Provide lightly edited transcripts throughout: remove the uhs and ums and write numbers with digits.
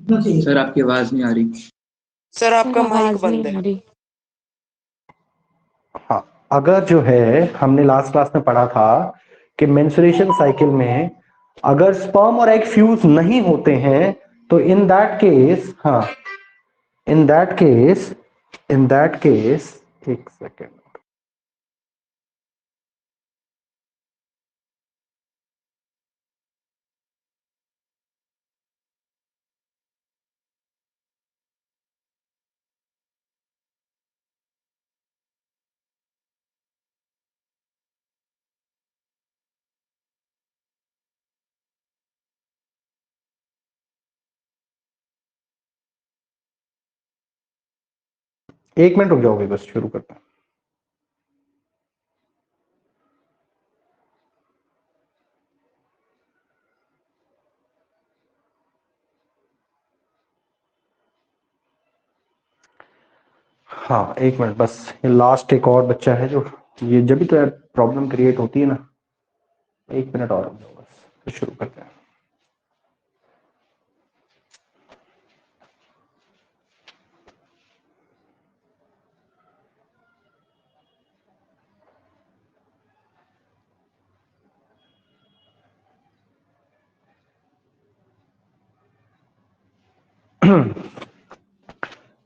Sir आपकी आवाज नहीं आ रही। सर सर आपका माइक आवाज बंद नहीं है। आ रही। हाँ, अगर जो है हमने लास्ट क्लास में पढ़ा था कि मेंस्ट्रुएशन साइकिल में अगर स्पर्म और एग फ्यूज नहीं होते हैं तो इन दैट केस, हाँ, इन दैट केस एक सेकेंड, एक मिनट रुक जाओगे, बस शुरू करता हूं। हाँ एक मिनट बस, ये लास्ट एक और बच्चा है जो, ये जब भी तो यार प्रॉब्लम क्रिएट होती है ना। एक मिनट और रुक जाओ बस, फिर शुरू करते हैं।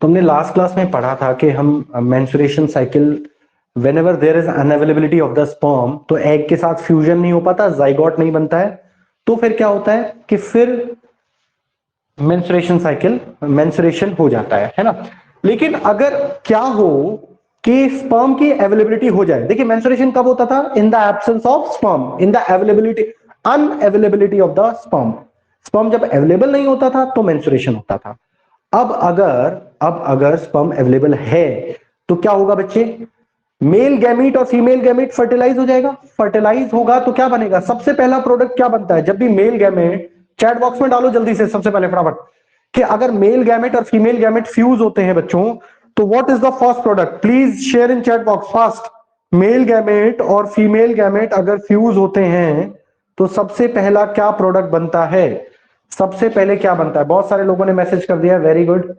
तुमने लास्ट क्लास में पढ़ा था कि हम menstruation cycle, whenever there is unavailability of the sperm, तो एग के साथ फ्यूजन नहीं हो पाता, जाइगोट नहीं बनता है, तो फिर क्या होता है कि फिर मेंस्ट्रुएशन हो जाता है ना। लेकिन अगर क्या हो कि स्पर्म की अवेलेबिलिटी हो जाए, देखिए मेंस्ट्रुएशन कब होता था? In the absence of sperm, in the availability, unavailability of the sperm. Sperm जब अवेलेबल नहीं होता था तो मेंस्ट्रुएशन होता था। अब अगर स्पर्म अवेलेबल है तो क्या होगा बच्चे? मेल गैमीट और फीमेल गैमीट फर्टिलाइज हो जाएगा। फर्टिलाइज होगा तो क्या बनेगा? सबसे पहला प्रोडक्ट क्या बनता है जब भी मेल गैमेट, चैट बॉक्स में डालो जल्दी से सबसे पहले फटाफट, कि अगर मेल गैमेट और फीमेल गैमेट फ्यूज होते हैं बच्चों, तो what is the first product? Please share in chat box fast. Male gamete और फीमेल गैमेट अगर फ्यूज होते हैं तो सबसे पहला क्या प्रोडक्ट बनता है? सबसे पहले क्या बनता है? बहुत सारे लोगों ने मैसेज कर दिया, very good,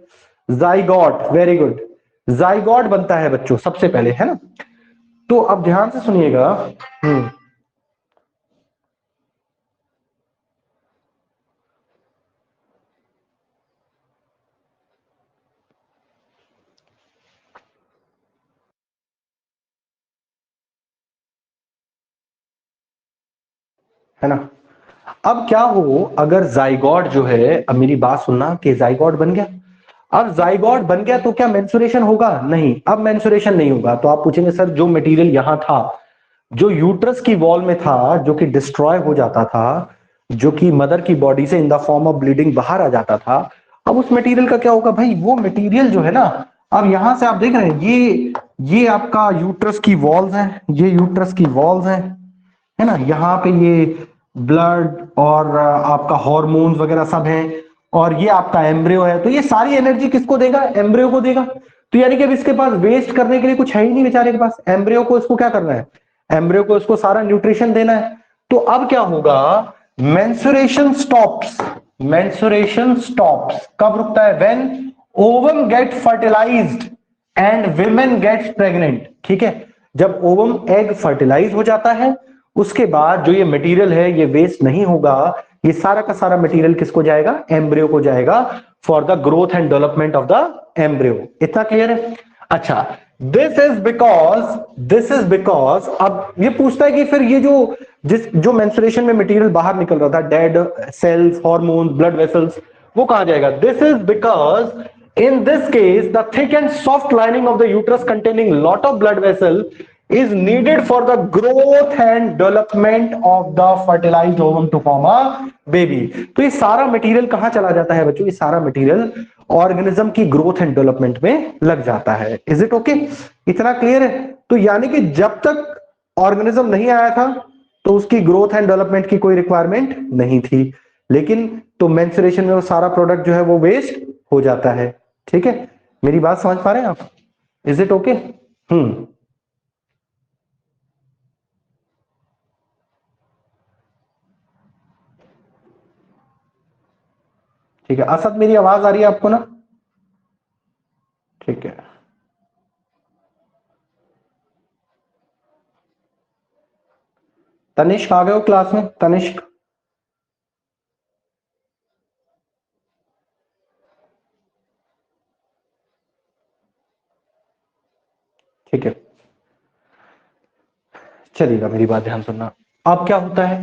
zygote, very good, zygote बनता है बच्चों सबसे पहले, है ना। तो अब ध्यान से सुनिएगा। हम्म है ना। अब क्या हो अगर जाइगॉट जो है, अब मेरी बात सुनना, कि जाइगॉट बन गया। अब जाइगॉट बन गया तो क्या मेंस्ट्रुएशन होगा? नहीं, अब मेंस्ट्रुएशन नहीं होगा। तो आप पूछेंगे सर जो मटेरियल यहां था, जो यूट्रस की वॉल में था, जो कि डिस्ट्रॉय हो जाता था, जो कि मदर की बॉडी से इन द फॉर्म ऑफ ब्लीडिंग बाहर आ जाता था, अब उस मटेरियल का क्या होगा भाई? वो मटेरियल जो है ना, अब यहां से आप देख रहे हैं, ये आपका यूट्रस की वॉल्स हैं, ये यूट्रस की वॉल्स हैं, है ना। यहाँ पे ये ब्लड और आपका हॉर्मोन्स वगैरह सब हैं, और ये आपका एम्ब्रियो है। तो ये सारी एनर्जी किसको देगा? एम्ब्रियो को देगा। तो यानी कि अब इसके पास वेस्ट करने के लिए कुछ है ही नहीं बेचारे के पास। एम्ब्रियो को इसको क्या करना है? एम्ब्रियो को इसको सारा न्यूट्रिशन देना है। तो अब क्या होगा? Mensuration stops. मेंसुरेशन स्टॉप्स कब रुकता है? When ovum get fertilized and women gets pregnant. ठीक है, जब ओवम एग फर्टिलाइज हो जाता है, उसके बाद जो ये मटेरियल है ये वेस्ट नहीं होगा, ये सारा का सारा मटेरियल किसको जाएगा? एम्ब्रियो को जाएगा, for the growth and development of the embryo. इतना क्लियर है? अच्छा, दिस इज बिकॉज अब ये पूछता है कि फिर ये जो मेंस्ट्रुएशन में मटेरियल बाहर निकल रहा था, dead cells, hormones, blood vessels, वो कहां जाएगा? This is because in this case the thick and soft lining of the uterus containing lot of blood vessel is needed for the growth and development of the fertilized ovum to form a baby। तो ये सारा material कहां चला जाता है बच्चों? ये सारा मटेरियल ऑर्गेनिज्म की ग्रोथ एंड डेवलपमेंट में लग जाता है। Is it okay? इतना क्लियर है? तो यानी कि जब तक ऑर्गेनिज्म नहीं आया था तो उसकी ग्रोथ एंड डेवलपमेंट की कोई रिक्वायरमेंट नहीं थी, लेकिन तो मेंस्ट्रुएशन में वो सारा प्रोडक्ट जो है वो वेस्ट हो जाता है। ठीक है, मेरी बात समझ पा रहे हैं आप? Is it okay? हम्म ठीक है असद, मेरी आवाज आ रही है आपको ना? ठीक है, तनिष्क आ गए हो क्लास में? तनिष्क, ठीक है, चलिएगा, मेरी बात ध्यान सुनना। अब क्या होता है,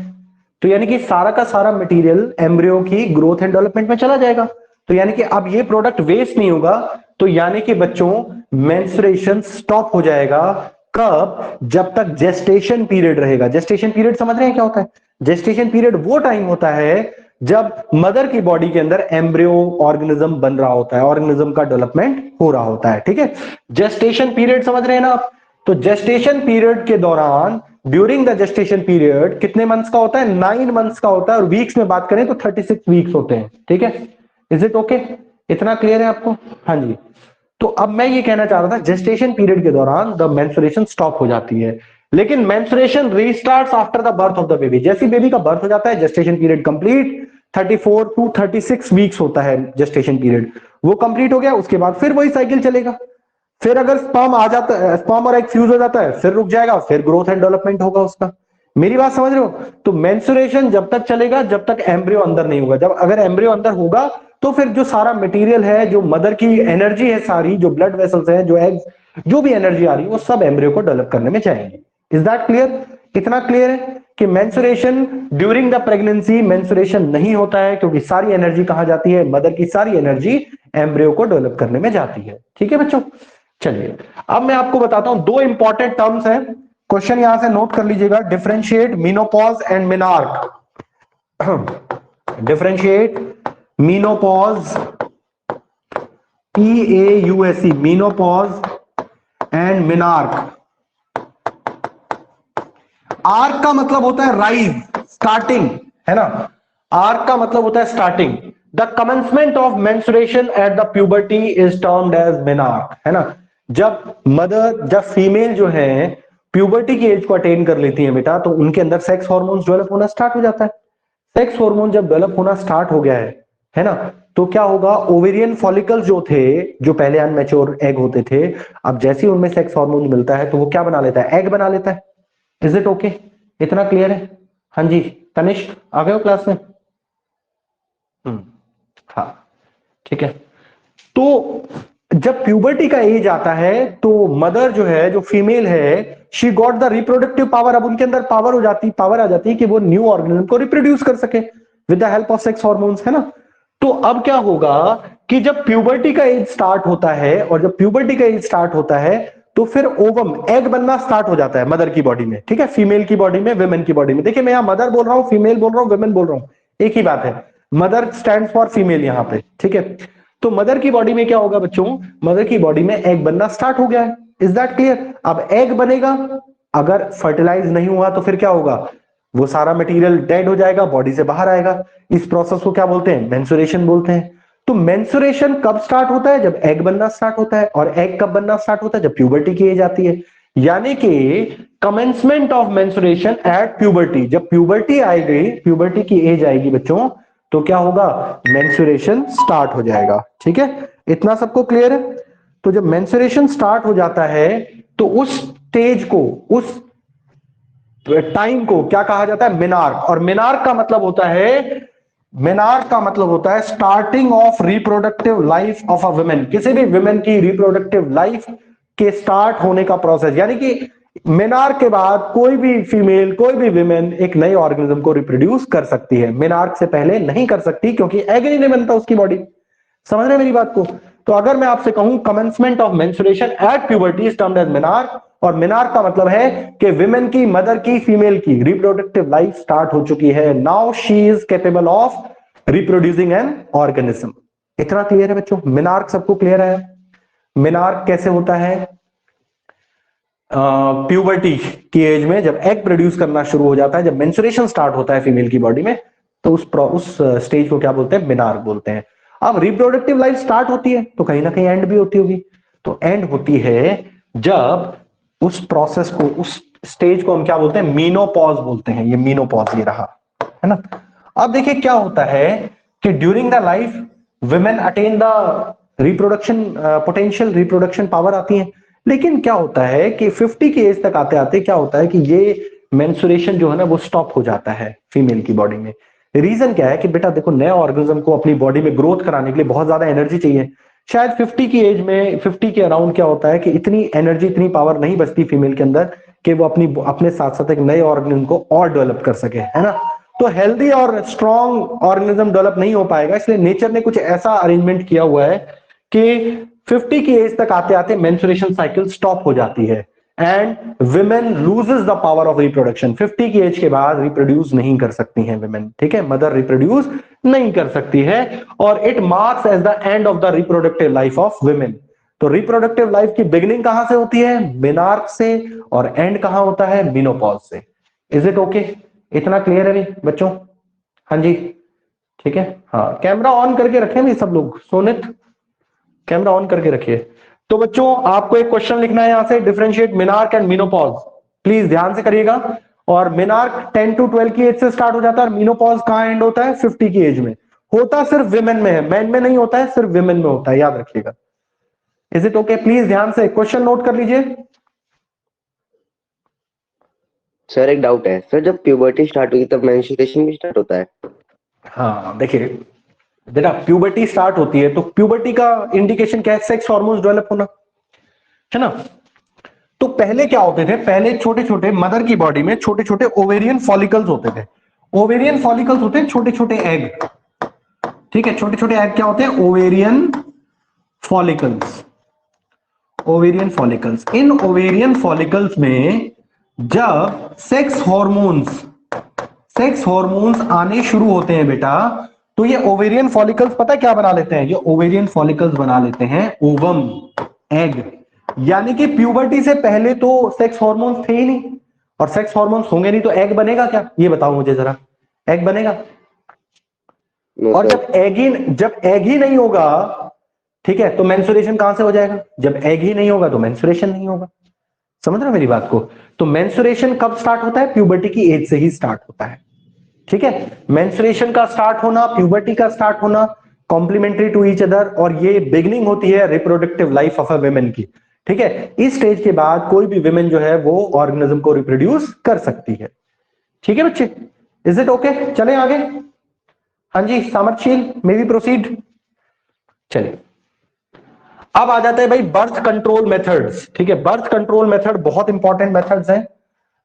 तो यानी कि सारा का सारा मटेरियल एम्ब्रियो की ग्रोथ एंड डेवलपमेंट में चला जाएगा। तो यानी कि अब ये प्रोडक्ट वेस्ट नहीं होगा। तो यानी कि बच्चों मेंस्ट्रुएशन स्टॉप हो जाएगा। कब? जब तक जेस्टेशन पीरियड रहेगा। जेस्टेशन पीरियड समझ रहे हैं क्या होता है? जेस्टेशन पीरियड वो टाइम होता है जब मदर की बॉडी के अंदर एम्ब्रियो ऑर्गेनिज्म बन रहा होता है, ऑर्गेनिज्म का डेवलपमेंट हो रहा होता है। ठीक है, जेस्टेशन पीरियड समझ रहे हैं ना आप? तो जेस्टेशन पीरियड के दौरान, ड्यूरिंग द जेस्टेशन पीरियड कितने मंथ्स का होता है? 9 मंथ्स का होता है। और वीक्स में बात करें तो 36 वीक्स होते हैं। ठीक है, इज इट ओके? इतना क्लियर है आपको? हाँ जी। तो अब मैं ये कहना चाह रहा था, जेस्टेशन पीरियड के दौरान द मेंस्ट्रुएशन स्टॉप हो जाती है, लेकिन menstruation restarts after the birth of the baby. जैसे बेबी का बर्थ हो जाता है, gestation period complete, 34 to 36 weeks होता है जेस्टेशन पीरियड, वो कंप्लीट हो गया, उसके बाद फिर वही साइकिल चलेगा। फिर अगर स्पर्म आ जाता है, स्पर्म और एग फ्यूज हो जाता है, फिर रुक जाएगा, फिर ग्रोथ एंड डेवलपमेंट होगा उसका। मेरी बात समझ रहे हो? तो मेंस्ट्रुएशन जब तक चलेगा जब तक एम्ब्रियो अंदर नहीं होगा। जब अगर एम्ब्रियो अंदर होगा तो फिर जो सारा मटेरियल है, जो मदर की एनर्जी है सारी, जो ब्लड वेसल्स हैं, जो एग्स, जो भी एनर्जी आ रही है, वो सब एम्ब्रियो को डेवलप करने में जाएंगे। Is that clear? इतना क्लियर है कि menstruation during the pregnancy menstruation नहीं होता है, क्योंकि सारी एनर्जी कहां जाती है? मदर की सारी एनर्जी एम्ब्रियो को डेवलप करने में जाती है। ठीक है बच्चों, चलिए अब मैं आपको बताता हूं, दो इंपॉर्टेंट टर्म्स हैं, क्वेश्चन यहां से नोट कर लीजिएगा। Differentiate menopause and menarche. Differentiate menopause, PAUSE, menopause and menarche. Arc का मतलब होता है राइज, स्टार्टिंग, है ना? आर्क का मतलब होता है starting. The commencement of menstruation at the puberty is termed as menarche, है ना? जब मदर, जब फीमेल जो है प्यूबर्टी की एज को अटेन कर लेती है बेटा, तो उनके अंदर सेक्स हार्मोन्स डेवलप होना स्टार्ट हो जाता है। सेक्स हार्मोन जब डेवलप होना स्टार्ट हो गया है ना, तो क्या होगा? ओवेरियन फॉलिकल्स जो थे, जो पहले अनमेच्योर एग होते थे, अब जैसे ही उनमें सेक्स हार्मोन मिलता है तो वो क्या बना लेता है? एग बना लेता है। Is it okay? इतना क्लियर है? हाँ जी, तनिष्क आ गए हो क्लास में? हम्म, हाँ, ठीक है। तो जब प्यूबर्टी का एज आता है तो मदर जो है, जो फीमेल है, she got the reproductive power. अब उनके अंदर पावर आ जाती है कि वो न्यू ऑर्गेनिज्म को रिप्रोड्यूस कर सके with the help of sex hormones, है ना? तो अब क्या होगा कि जब प्यूबर्टी का एज स्टार्ट होता है, और जब प्यूबर्टी का एज स्टार्ट होता है तो फिर ओवम, एग बनना स्टार्ट हो जाता है मदर की बॉडी में। ठीक है, फीमेल की बॉडी में, वुमेन की बॉडी में। देखिए मैं यहां मदर बोल रहा हूं, फीमेल बोल रहा हूं, वुमेन बोल रहा हूं, एक ही बात है। मदर स्टैंड फॉर फीमेल यहां पे। ठीक है, तो मदर की बॉडी में क्या होगा बच्चों? मदर की बॉडी में एग बनना स्टार्ट हो गया है। Is that clear? अब एग बनेगा, अगर फर्टिलाइज नहीं हुआ तो फिर क्या होगा? वो सारा मटेरियल डेड हो जाएगा, बॉडी से बाहर आएगा। इस प्रोसेस को क्या बोलते हैं? मेंस्ट्रुएशन बोलते हैं। तो मेंस्ट्रुएशन कब स्टार्ट होता है? जब एग बनना स्टार्ट होता है। और एग कब बनना स्टार्ट होता है? जब प्यूबर्टी की एज आती है। यानी कि commencement of menstruation at puberty. जब प्यूबर्टी आएगी, प्यूबर्टी की एज आएगी बच्चों, तो क्या होगा? मेंस्ट्रुएशन स्टार्ट हो जाएगा। ठीक है, इतना सबको क्लियर है? तो जब मेंस्ट्रुएशन स्टार्ट हो जाता है तो उस स्टेज को, उस टाइम को क्या कहा जाता है? मेनार्क। और मेनार्क का मतलब होता है, मेनार्क का मतलब होता है starting of reproductive life of a women. किसी भी वुमेन की रिप्रोडक्टिव लाइफ के स्टार्ट होने का प्रोसेस। यानी कि मेनार्क के बाद कोई भी फीमेल, कोई भी वुमेन एक नई ऑर्गेनिज्म को रिप्रोड्यूस कर सकती है। मेनार्क से पहले नहीं कर सकती, क्योंकि एग ही नहीं बनता उसकी बॉडी। समझ रहे मेरी बात को? तो अगर मैं आपसे कहूं commencement of menstruation at puberty is termed as menarche, और मेनार्क का मतलब है कि विमेन की, मदर की, फीमेल की रिप्रोडक्टिव लाइफ स्टार्ट हो चुकी है। Now she is capable of reproducing an organism. इतना क्लियर है बच्चों? मेनार्क सबको क्लियर है? मेनार्क कैसे होता है? प्यूबर्टी की एज में जब एग प्रोड्यूस करना शुरू हो जाता है, जब मेंस्ट्रुएशन स्टार्ट होता है फीमेल की बॉडी में, तो उस स्टेज को क्या बोलते हैं? मेनार्क बोलते हैं। अब रिप्रोडक्टिव लाइफ स्टार्ट होती है तो कहीं ना कहीं एंड भी होती होगी। तो एंड होती है जब उस प्रोसेस को, उस स्टेज को हम क्या बोलते हैं? मीनोपॉज बोलते हैं। ये मीनोपॉज ये रहा, है ना? अब देखिए क्या होता है कि during the life women attain the reproduction potential, reproduction power आती है। लेकिन क्या होता है कि 50 की एज तक आते आते क्या होता है कि ये मेंस्ट्रुएशन जो है ना वो स्टॉप हो जाता है फीमेल की बॉडी में। रीजन क्या है कि बेटा देखो, नए ऑर्गेनिज्म को अपनी बॉडी में ग्रोथ कराने के लिए बहुत ज्यादा एनर्जी चाहिए। शायद 50 की एज में, 50 के अराउंड क्या होता है कि इतनी एनर्जी, इतनी पावर नहीं बचती फीमेल के अंदर कि वो अपने साथ साथ एक नए ऑर्गेनिज्म को और डेवलप कर सके, है ना। तो हेल्दी और स्ट्रॉन्ग ऑर्गेनिज्म डेवलप नहीं हो पाएगा, इसलिए नेचर ने कुछ ऐसा अरेंजमेंट किया हुआ है कि 50 की एज तक आते आते मेंस्ट्रुएशन साइकिल स्टॉप हो जाती है and women loses the power of reproduction. 50 की एज के बाद रिप्रोड्यूस नहीं कर सकती हैं विमेन, ठीक है, मदर रिप्रोड्यूस नहीं कर सकती है, और it marks as the end of the reproductive life of women. तो रिप्रोडक्टिव लाइफ की बिगिनिंग कहां से होती है? मेनार्क से, और एंड कहां होता है? मेनोपॉज से। Is it okay? इतना क्लियर है नहीं बच्चों? हाँ जी, ठीक है। हाँ, कैमरा ऑन करके रखें भी सब लोग। सोनित, कैमरा ऑन करके रखिए। तो बच्चों आपको एक क्वेश्चन लिखना है यहां से, differentiate menarche and menopause. Please ध्यान से करिएगा। और मेनार्क 10 to 12 की एज से स्टार्ट हो जाता है, और मेनोपॉज कहां एंड होता है? 50 की एज में। होता सिर्फ विमेन में है, मैन में नहीं होता है, सिर्फ विमेन में होता है, याद रखिएगा। Is it okay? प्लीज ध्यान से क्वेश्चन नोट कर लीजिए। सर एक डाउट है सर, जब प्यूबर्टी स्टार्ट हुई तब मेंस्ट्रुएशन भी स्टार्ट होता है? हाँ देखिए बेटा, प्यूबर्टी स्टार्ट होती है तो प्यूबर्टी का इंडिकेशन क्या है? सेक्स हार्मोन्स डेवलप होना, है ना। तो पहले क्या होते थे? पहले छोटे छोटे मदर की बॉडी में छोटे छोटे ओवेरियन फॉलिकल्स होते थे। ओवेरियन फॉलिकल्स होते हैं छोटे छोटे एग, ठीक है। छोटे छोटे एग क्या होते हैं? Ovarian follicles. ओवेरियन फॉलिकल्स, इन ओवेरियन फॉलिकल्स में जब सेक्स हॉर्मोन्स आने शुरू होते हैं बेटा, तो ये ओवेरियन फॉलिकल्स पता है क्या बना लेते हैं? ये ओवेरियन फॉलिकल्स बना लेते हैं ओवम, एग। यानी कि प्यूबर्टी से पहले तो सेक्स हॉर्मोन्स थे ही नहीं, और सेक्स हॉर्मोन्स होंगे नहीं तो एग बनेगा क्या? ये बताओ मुझे जरा, एग बनेगा? और जब एग ही नहीं होगा, ठीक है, तो मेंस्ट्रुएशन कहां से हो जाएगा? जब एग ही नहीं होगा तो मेंस्ट्रुएशन नहीं होगा। समझ रहे हो मेरी बात को? तो मेंस्ट्रुएशन कब स्टार्ट होता है? प्यूबर्टी की एज से ही स्टार्ट होता है, ठीक है। मेंस्ट्रुएशन का स्टार्ट होना, प्यूबर्टी का स्टार्ट होना, कॉम्प्लीमेंट्री टू ईच अदर, और ये बिगिनिंग होती है reproductive life of a women की, ठीक है। इस स्टेज के बाद कोई भी वुमेन जो है वो ऑर्गेनिज्म को रिप्रोड्यूस कर सकती है, ठीक है बच्चे। Is it okay? चले आगे। हाँ जी सामर्थशील, मे बी प्रोसीड। चलिए, अब आ जाता है भाई बर्थ कंट्रोल मेथड्स, ठीक है। बर्थ कंट्रोल मेथड बहुत इंपॉर्टेंट मेथड्स हैं।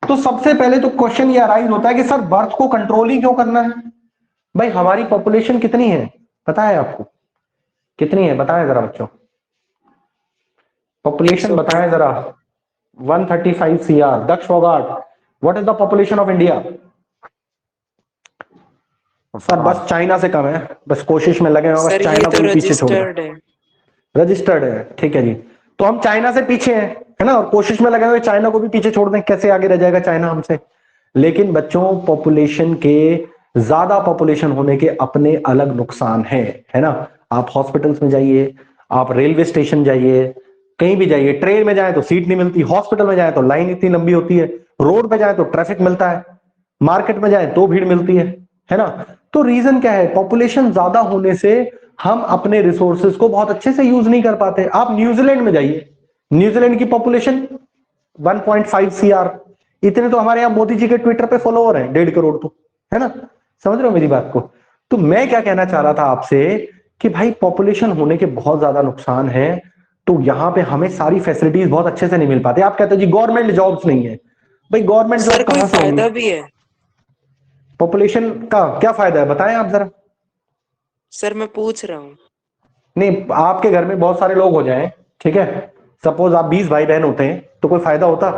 तो सबसे पहले तो क्वेश्चन ये अराइज होता है कि सर बर्थ को कंट्रोल ही क्यों करना है? भाई हमारी पॉपुलेशन कितनी है पता है आपको? कितनी है बताएं जरा बच्चों, पॉपुलेशन बताएं जरा। 135 CR। Daksh Phogat, what is the population of India? Sir बस चाइना से कम है, बस कोशिश में लगे हैं, बस चाइना को भी पीछे छोड़ दो। रजिस्टर्ड है, ठीक है जी। तो हम चाइना से पीछे हैं, है ना, और कोशिश में लगे हुए चाइना को भी पीछे छोड़ दें, कैसे आगे रह जाएगा चाइना हमसे। लेकिन बच्चों पॉपुलेशन के, ज्यादा पॉपुलेशन होने के अपने अलग नुकसान है ना। आप हॉस्पिटल्स में जाइए, आप रेलवे स्टेशन जाइए, कहीं भी जाइए, ट्रेन में जाए तो सीट नहीं मिलती, हॉस्पिटल में जाए तो लाइन इतनी लंबी होती है, रोड पे जाए तो ट्रैफिक मिलता है, मार्केट में जाए तो भीड़ मिलती है ना। तो रीजन क्या है? पॉपुलेशन ज्यादा होने से हम अपने रिसोर्सेज को बहुत अच्छे से यूज नहीं कर पाते। आप न्यूजीलैंड में जाइए, न्यूजीलैंड की पॉपुलेशन 1.5 CR, इतने तो हमारे यहाँ मोदी जी के ट्विटर पे फॉलोअर हैं 1.5 करोड़, तो है ना। समझ रहे हो मेरी बात को? तो मैं क्या कहना चाह रहा था आपसे कि भाई पॉपुलेशन होने के बहुत ज्यादा नुकसान है, तो यहां पे हमें सारी फैसिलिटीज बहुत अच्छे से नहीं मिल पाती। आप कहते हो जी गवर्नमेंट जॉब्स नहीं है, भाई गवर्नमेंट जॉब कहां से फायदा भी है? पॉपुलेशन का क्या फायदा है बताएं आप जरा। सर मैं पूछ रहा हूँ। नहीं, आपके घर में बहुत सारे लोग हो जाएं, ठीक है, सपोज आप 20 भाई बहन होते हैं, तो कोई फायदा होता?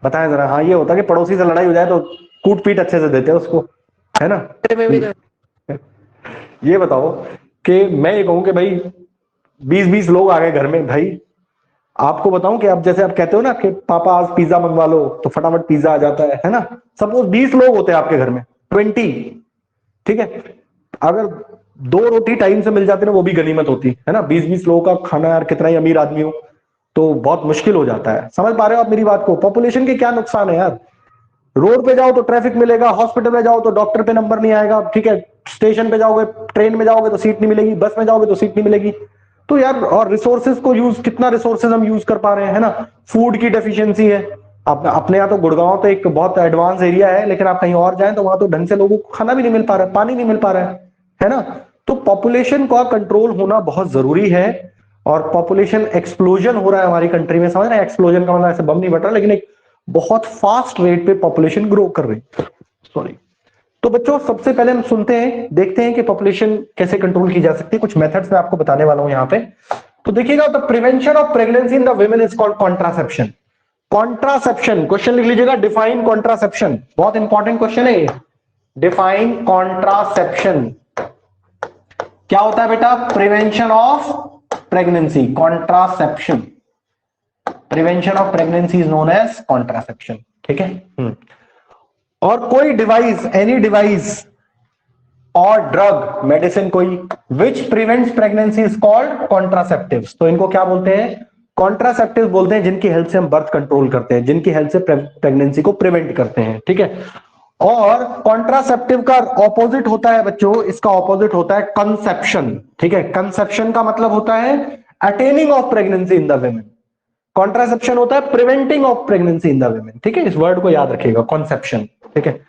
बताएं जरा। हाँ, ये होता कि पड़ोसी से लड़ाई हो जाए तो कूट पीट अच्छे से देते हैं उसको, है ना। ये बताओ कि मैं ये कहूं कि भाई 20-20 लोग आ गए घर में, भाई आपको बताऊं कि आप जैसे आप कहते हो ना कि पापा आज पिज्जा मंगवा लो, तो फटाफट पिज्जा आ जाता है ना। सपोज 20 लोग होते हैं आपके घर में, 20, ठीक है, अगर 2 रोटी टाइम से मिल जाती ना, वो भी गनीमत होती है ना। 20-20 लोगों का खाना, यार कितना ही अमीर आदमी हो तो बहुत मुश्किल हो जाता है। समझ पा रहे हो आप मेरी बात को? पॉपुलेशन के क्या नुकसान है यार? रोड पे जाओ तो ट्रैफिक मिलेगा, हॉस्पिटल में जाओ तो डॉक्टर पे नंबर नहीं आएगा, ठीक है, स्टेशन पे जाओगे, ट्रेन में जाओगे तो सीट नहीं मिलेगी, बस में जाओगे तो सीट नहीं मिलेगी। तो यार, और रिसोर्सेज को यूज, कितना रिसोर्सेज हम यूज कर पा रहे हैं, है ना। फूड की डेफिशिएंसी है। अपने यहाँ तो गुड़गांव तो एक बहुत एडवांस एरिया है, लेकिन आप कहीं और जाएं तो वहां तो ढंग से लोगों को खाना भी नहीं मिल पा रहा है, पानी नहीं मिल पा रहा है ना। तो पॉपुलेशन का कंट्रोल होना बहुत जरूरी है। और पॉपुलेशन एक्सप्लोजन हो रहा है हमारी कंट्री में, समझ रहे हैं। एक्सप्लोजन का मतलब ऐसे बम नहीं बट रहा, लेकिन एक बहुत फास्ट रेट पे पॉपुलेशन ग्रो कर रही है। सॉरी। तो बच्चों, सबसे पहले हम सुनते हैं, देखते हैं कि पॉपुलेशन कैसे कंट्रोल की जा सकती है। कुछ मेथड्स मैं आपको बताने वाला हूं यहाँ पे। तो देखिएगा, the prevention of pregnancy in the women is called contraception. Contraception, question लिख लीजिएगा, डिफाइन कॉन्ट्रासेप्शन, बहुत इंपॉर्टेंट क्वेश्चन है ये। डिफाइन कॉन्ट्रासेप्शन क्या होता है बेटा? Prevention of pregnancy, contraception. Prevention of pregnancy is known as contraception, ठीक है। और कोई डिवाइस, एनी डिवाइस और ड्रग, मेडिसिन कोई, which prevents pregnancy is called contraceptives. तो इनको क्या बोलते हैं? कॉन्ट्रासेप्टिव बोलते हैं, जिनकी हेल्प से हम बर्थ कंट्रोल करते हैं, जिनकी हेल्प से प्रेगनेंसी को प्रिवेंट करते हैं, ठीक है। और कॉन्ट्रासेप्टिव का ऑपोजिट होता है बच्चों, इसका ऑपोजिट होता है कंसेप्शन, ठीक है। कंसेप्शन का मतलब होता है attaining of pregnancy in the women. Contraception होता है preventing of pregnancy in the women, ठीक है। इस वर्ड को याद रखिएगा, कॉन्सेप्शन, ठीक है।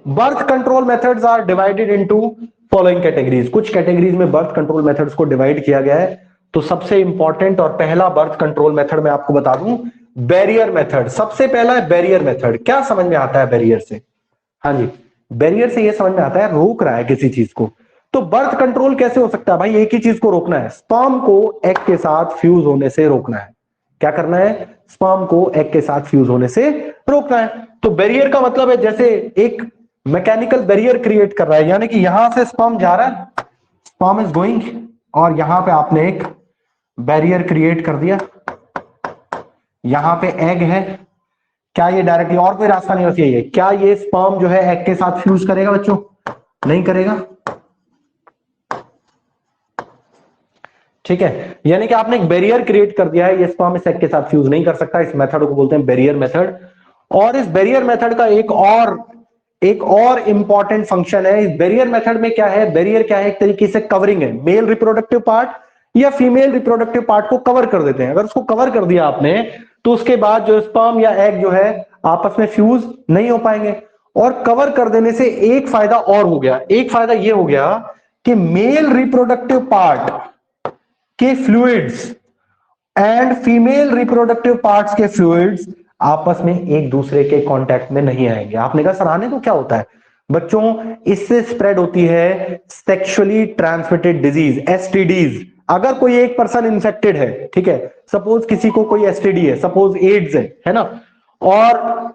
Birth control methods are divided into following categories. कुछ कैटेगरीज में बर्थ कंट्रोल मेथड्स को डिवाइड किया गया है। तो सबसे इंपॉर्टेंट और पहला बर्थ कंट्रोल मेथड मैं आपको बता दूं, बैरियर मेथड। सबसे पहला है बैरियर मेथड। क्या समझ में आता है बैरियर से? हाँ जी, बैरियर से ये समझ में आता है रोक रहा है किसी चीज को। तो बर्थ कंट्रोल कैसे हो सकता है भाई? एक ही चीज को रोकना है, स्पर्म को एग के साथ फ्यूज होने से रोकना है। क्या करना है? स्पर्म को एग के साथ फ्यूज होने से रोकना है। तो बैरियर का मतलब है जैसे एक मैकेनिकल बैरियर क्रिएट कर रहा है, यानी कि यहां से स्पर्म जा रहा है, स्पर्म इज गोइंग, और यहां पे आपने एक बैरियर क्रिएट कर दिया। यहां पे एग है, क्या ये डायरेक्टली, और कोई रास्ता नहीं, बस यही है। क्या ये स्पर्म जो है एग के साथ फ्यूज करेगा बच्चों? नहीं करेगा, ठीक है। यानी कि आपने एक बैरियर क्रिएट कर दिया है, ये स्पर्म इस एग के साथ फ्यूज नहीं कर सकता। इस मेथड को बोलते हैं बैरियर मेथड। और इस बैरियर मेथड का एक और इंपॉर्टेंट फंक्शन है। इस बैरियर मेथड में क्या है? बैरियर क्या है? एक तरीके से कवरिंग है। मेल रिप्रोडक्टिव पार्ट या फीमेल रिप्रोडक्टिव पार्ट को कवर कर देते हैं। अगर उसको कवर कर दिया आपने, तो उसके बाद जो स्पर्म या एग जो है आपस में फ्यूज नहीं हो पाएंगे। और कवर कर देने से एक फायदा और हो गया। एक फायदा ये हो गया कि मेल रिप्रोडक्टिव पार्ट के fluids and female reproductive parts के फ्लूइड्स आपस में एक दूसरे के कांटेक्ट में नहीं आएंगे। आपने कहा सर आने तो क्या होता है? बच्चों, इससे स्प्रेड होती है सेक्सुअली ट्रांसमिटेड डिजीज, एसटीडीज। अगर कोई एक पर्सन इन्फेक्टेड है, ठीक है, सपोज किसी को कोई एसटीडी है, सपोज एड्स है ना, और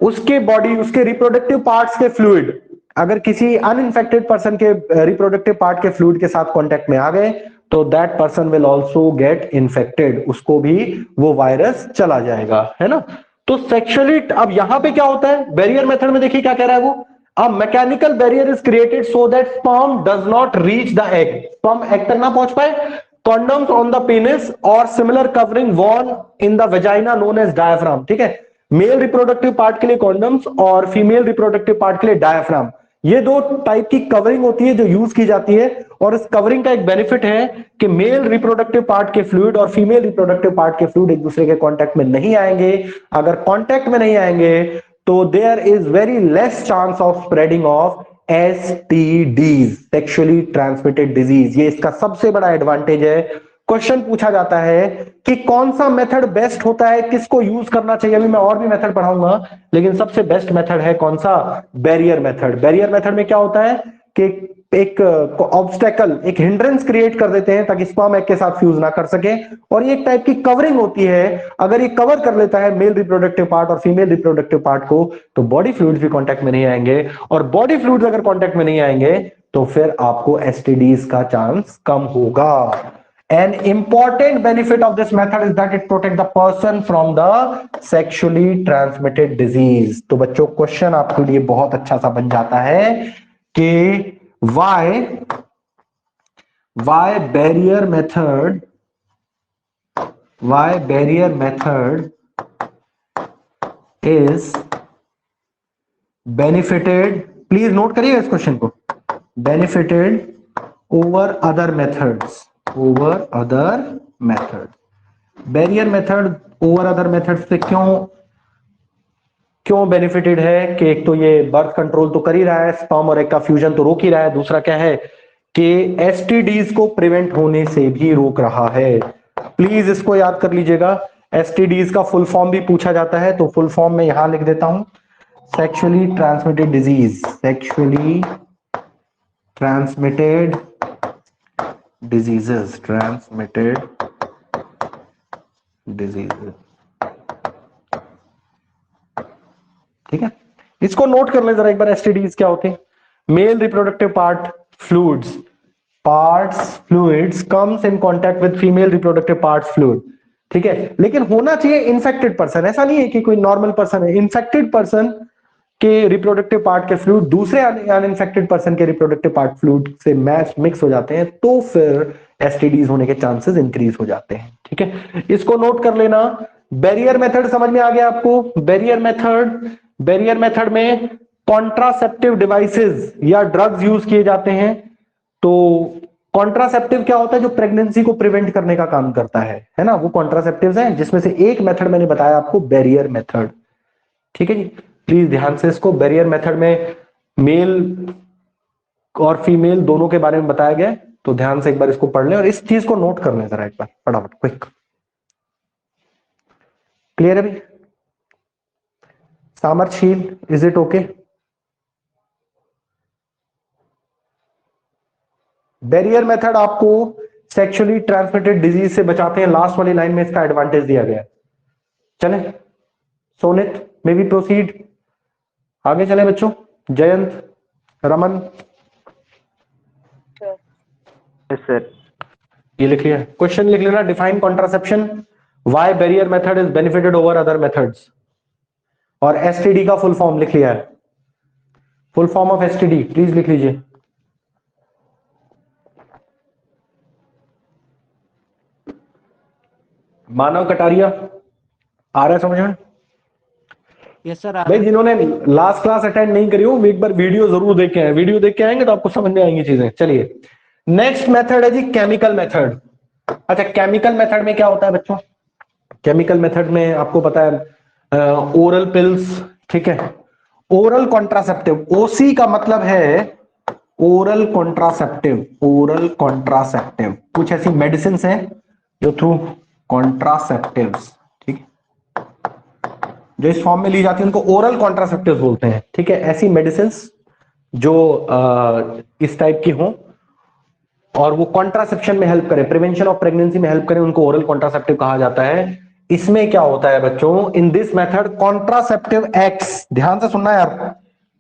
उसके बॉडी, उसके रिप्रोडक्टिव पार्ट्स के फ्लूइड अगर किसी अनइन्फेक्टेड पर्सन के रिप्रोडक्टिव पार्ट के फ्लूइड के साथ कांटेक्ट में आ गए, तो that person will also get infected, उसको भी वो वायरस चला जाएगा, है ना। तो सेक्सुअली, अब यहां पे क्या होता है बैरियर मेथड में? देखिए क्या कह रहा है वो, a mechanical barrier is created so that sperm does not reach the egg. Sperm egg तक ना पहुंच पाए। कॉन्डम्स ऑन द पेनिस और similar covering worn in the vagina known as diaphragm, ठीक है। मेल रिप्रोडक्टिव पार्ट के लिए condoms और फीमेल रिप्रोडक्टिव पार्ट के लिए डायफ्राम, ये दो टाइप की कवरिंग होती है जो यूज की जाती है। और इस कवरिंग का एक बेनिफिट है कि मेल रिप्रोडक्टिव पार्ट के फ्लूइड और फीमेल रिप्रोडक्टिव पार्ट के फ्लूइड एक दूसरे के कांटेक्ट में नहीं आएंगे। अगर कांटेक्ट में नहीं आएंगे तो there is very less chance of spreading of STDs, sexually transmitted disease. ये इसका सबसे बड़ा एडवांटेज है। क्वेश्चन पूछा जाता है कि कौन सा मेथड बेस्ट होता है, किसको यूज करना चाहिए। अभी मैं और भी मेथड पढ़ाऊंगा, लेकिन सबसे बेस्ट मेथड है कौन सा? Barrier method. बैरियर मेथड में क्या होता है कि एक ऑब्स्टेकल, एक हिंड्रेंस क्रिएट कर देते हैं ताकि स्पर्म एग के साथ फ्यूज ना कर सके। और ये एक टाइप की कवरिंग होती है। अगर ये कवर कर लेता है मेल रिप्रोडक्टिव पार्ट और फीमेल रिप्रोडक्टिव पार्ट को, तो बॉडी फ्लूइड्स भी कांटेक्ट में नहीं आएंगे। और बॉडी फ्लूइड्स अगर कांटेक्ट में नहीं आएंगे तो फिर आपको एसटीडीज का चांस कम होगा। An important benefit of this method is that it protects the person from the sexually transmitted disease. तो बच्चों, क्वेश्चन आपके लिए बहुत अच्छा सा बन जाता है कि why barrier method is benefited. Please note करिएगा इस क्वेश्चन को। benefited over other methods, over other methods. Barrier method over other method से क्यों बेनिफिटेड है कि एक तो ये बर्थ कंट्रोल तो कर ही रहा है, स्पर्म और एग का फ्यूजन तो रोक ही रहा है, दूसरा क्या है कि एसटीडीज को प्रिवेंट होने से भी रोक रहा है। प्लीज इसको याद कर लीजिएगा, एसटीडीज का फुल फॉर्म भी पूछा जाता है, तो फुल फॉर्म में यहां लिख देता हूं, sexually transmitted disease, sexually transmitted diseases, transmitted diseases. ठीक है, इसको नोट कर ले जरा एक बार, एसटीडीज क्या होते हैं। Male reproductive fluids comes in contact with female reproductive parts fluid. ठीक है, लेकिन होना चाहिए इन्फेक्टेड पर्सन, ऐसा नहीं है कि कोई नॉर्मल पर्सन है। इन्फेक्टेड पर्सन के रिप्रोडक्टिव पार्ट के फ्लूइड दूसरे अनइन्फेक्टेड पर्सन के रिप्रोडक्टिव पार्ट फ्लूइड से मिक्स हो जाते हैं, तो फिर एसटीडीज होने के चांसेस इंक्रीज हो जाते हैं। ठीक है, इसको नोट कर लेना। बैरियर मेथड समझ में आ गया आपको? बैरियर मेथड में कॉन्ट्रासेप्टिव डिवाइसेस या ड्रग्स यूज किए जाते हैं। तो कॉन्ट्रासेप्टिव क्या होता है? जो प्रेगनेंसी को प्रिवेंट करने का काम करता है ना, वो कॉन्ट्रासेप्टिव्स हैं, जिसमें से एक मेथड मैंने बताया आपको, बैरियर मेथड। ठीक है जी, प्लीज ध्यान से इसको, बैरियर मेथड में मेल और फीमेल दोनों के बारे में बताया गया है, तो ध्यान से एक बार इसको पढ़ लें और इस चीज को नोट कर लें जरा एक बार फटाफट, क्विक। क्लियर है भाई? सामर्थशील, is it okay? Barrier method आपको सेक्सुअली ट्रांसमिटेड डिजीज से बचाते हैं, लास्ट वाली लाइन में इसका एडवांटेज दिया गया है। चले सोनित, मे बी प्रोसीड, आगे चले बच्चों। Jayant, Raman, yes sir. ये लिख लिया, क्वेश्चन लिख लेना। Define contraception, why barrier method is benefited over other methods, और एसटीडी का फुल फॉर्म लिख लिया है। Full form of STD please लिख लीजिए। मानव कटारिया, आ रहा है समझ में? Yes sir. भाई जिन्होंने लास्ट क्लास अटेंड नहीं करी हो, एक बार वीडियो जरूर देख के आए, वीडियो देख के आएंगे तो आपको समझ में आएंगी चीजें। चलिए, नेक्स्ट मेथड है जी केमिकल मेथड। अच्छा, केमिकल मेथड में क्या होता है बच्चों? केमिकल मेथड में आपको पता है ओरल पिल्स, ठीक है, ओरल कॉन्ट्रासेप्टिव, ओसी का मतलब है ओरल कॉन्ट्रासेप्टिव, ओरल कॉन्ट्रासेप्टिव, कुछ ऐसी मेडिसिन हैं जो थ्रू कॉन्ट्रासेप्टिव्स, ठीक, जो इस फॉर्म में ली जाती है उनको ओरल कॉन्ट्रासेप्टिव्स बोलते हैं। ठीक है, ऐसी मेडिसिन जो इस टाइप की हों और वो कॉन्ट्रासेप्शन में हेल्प करें, प्रिवेंशन ऑफ प्रेगनेंसी में हेल्प करें, उनको ओरल कॉन्ट्रासेप्टिव कहा जाता है। इसमें क्या होता है बच्चों? In this method contraceptive acts, ध्यान से सुनना यार,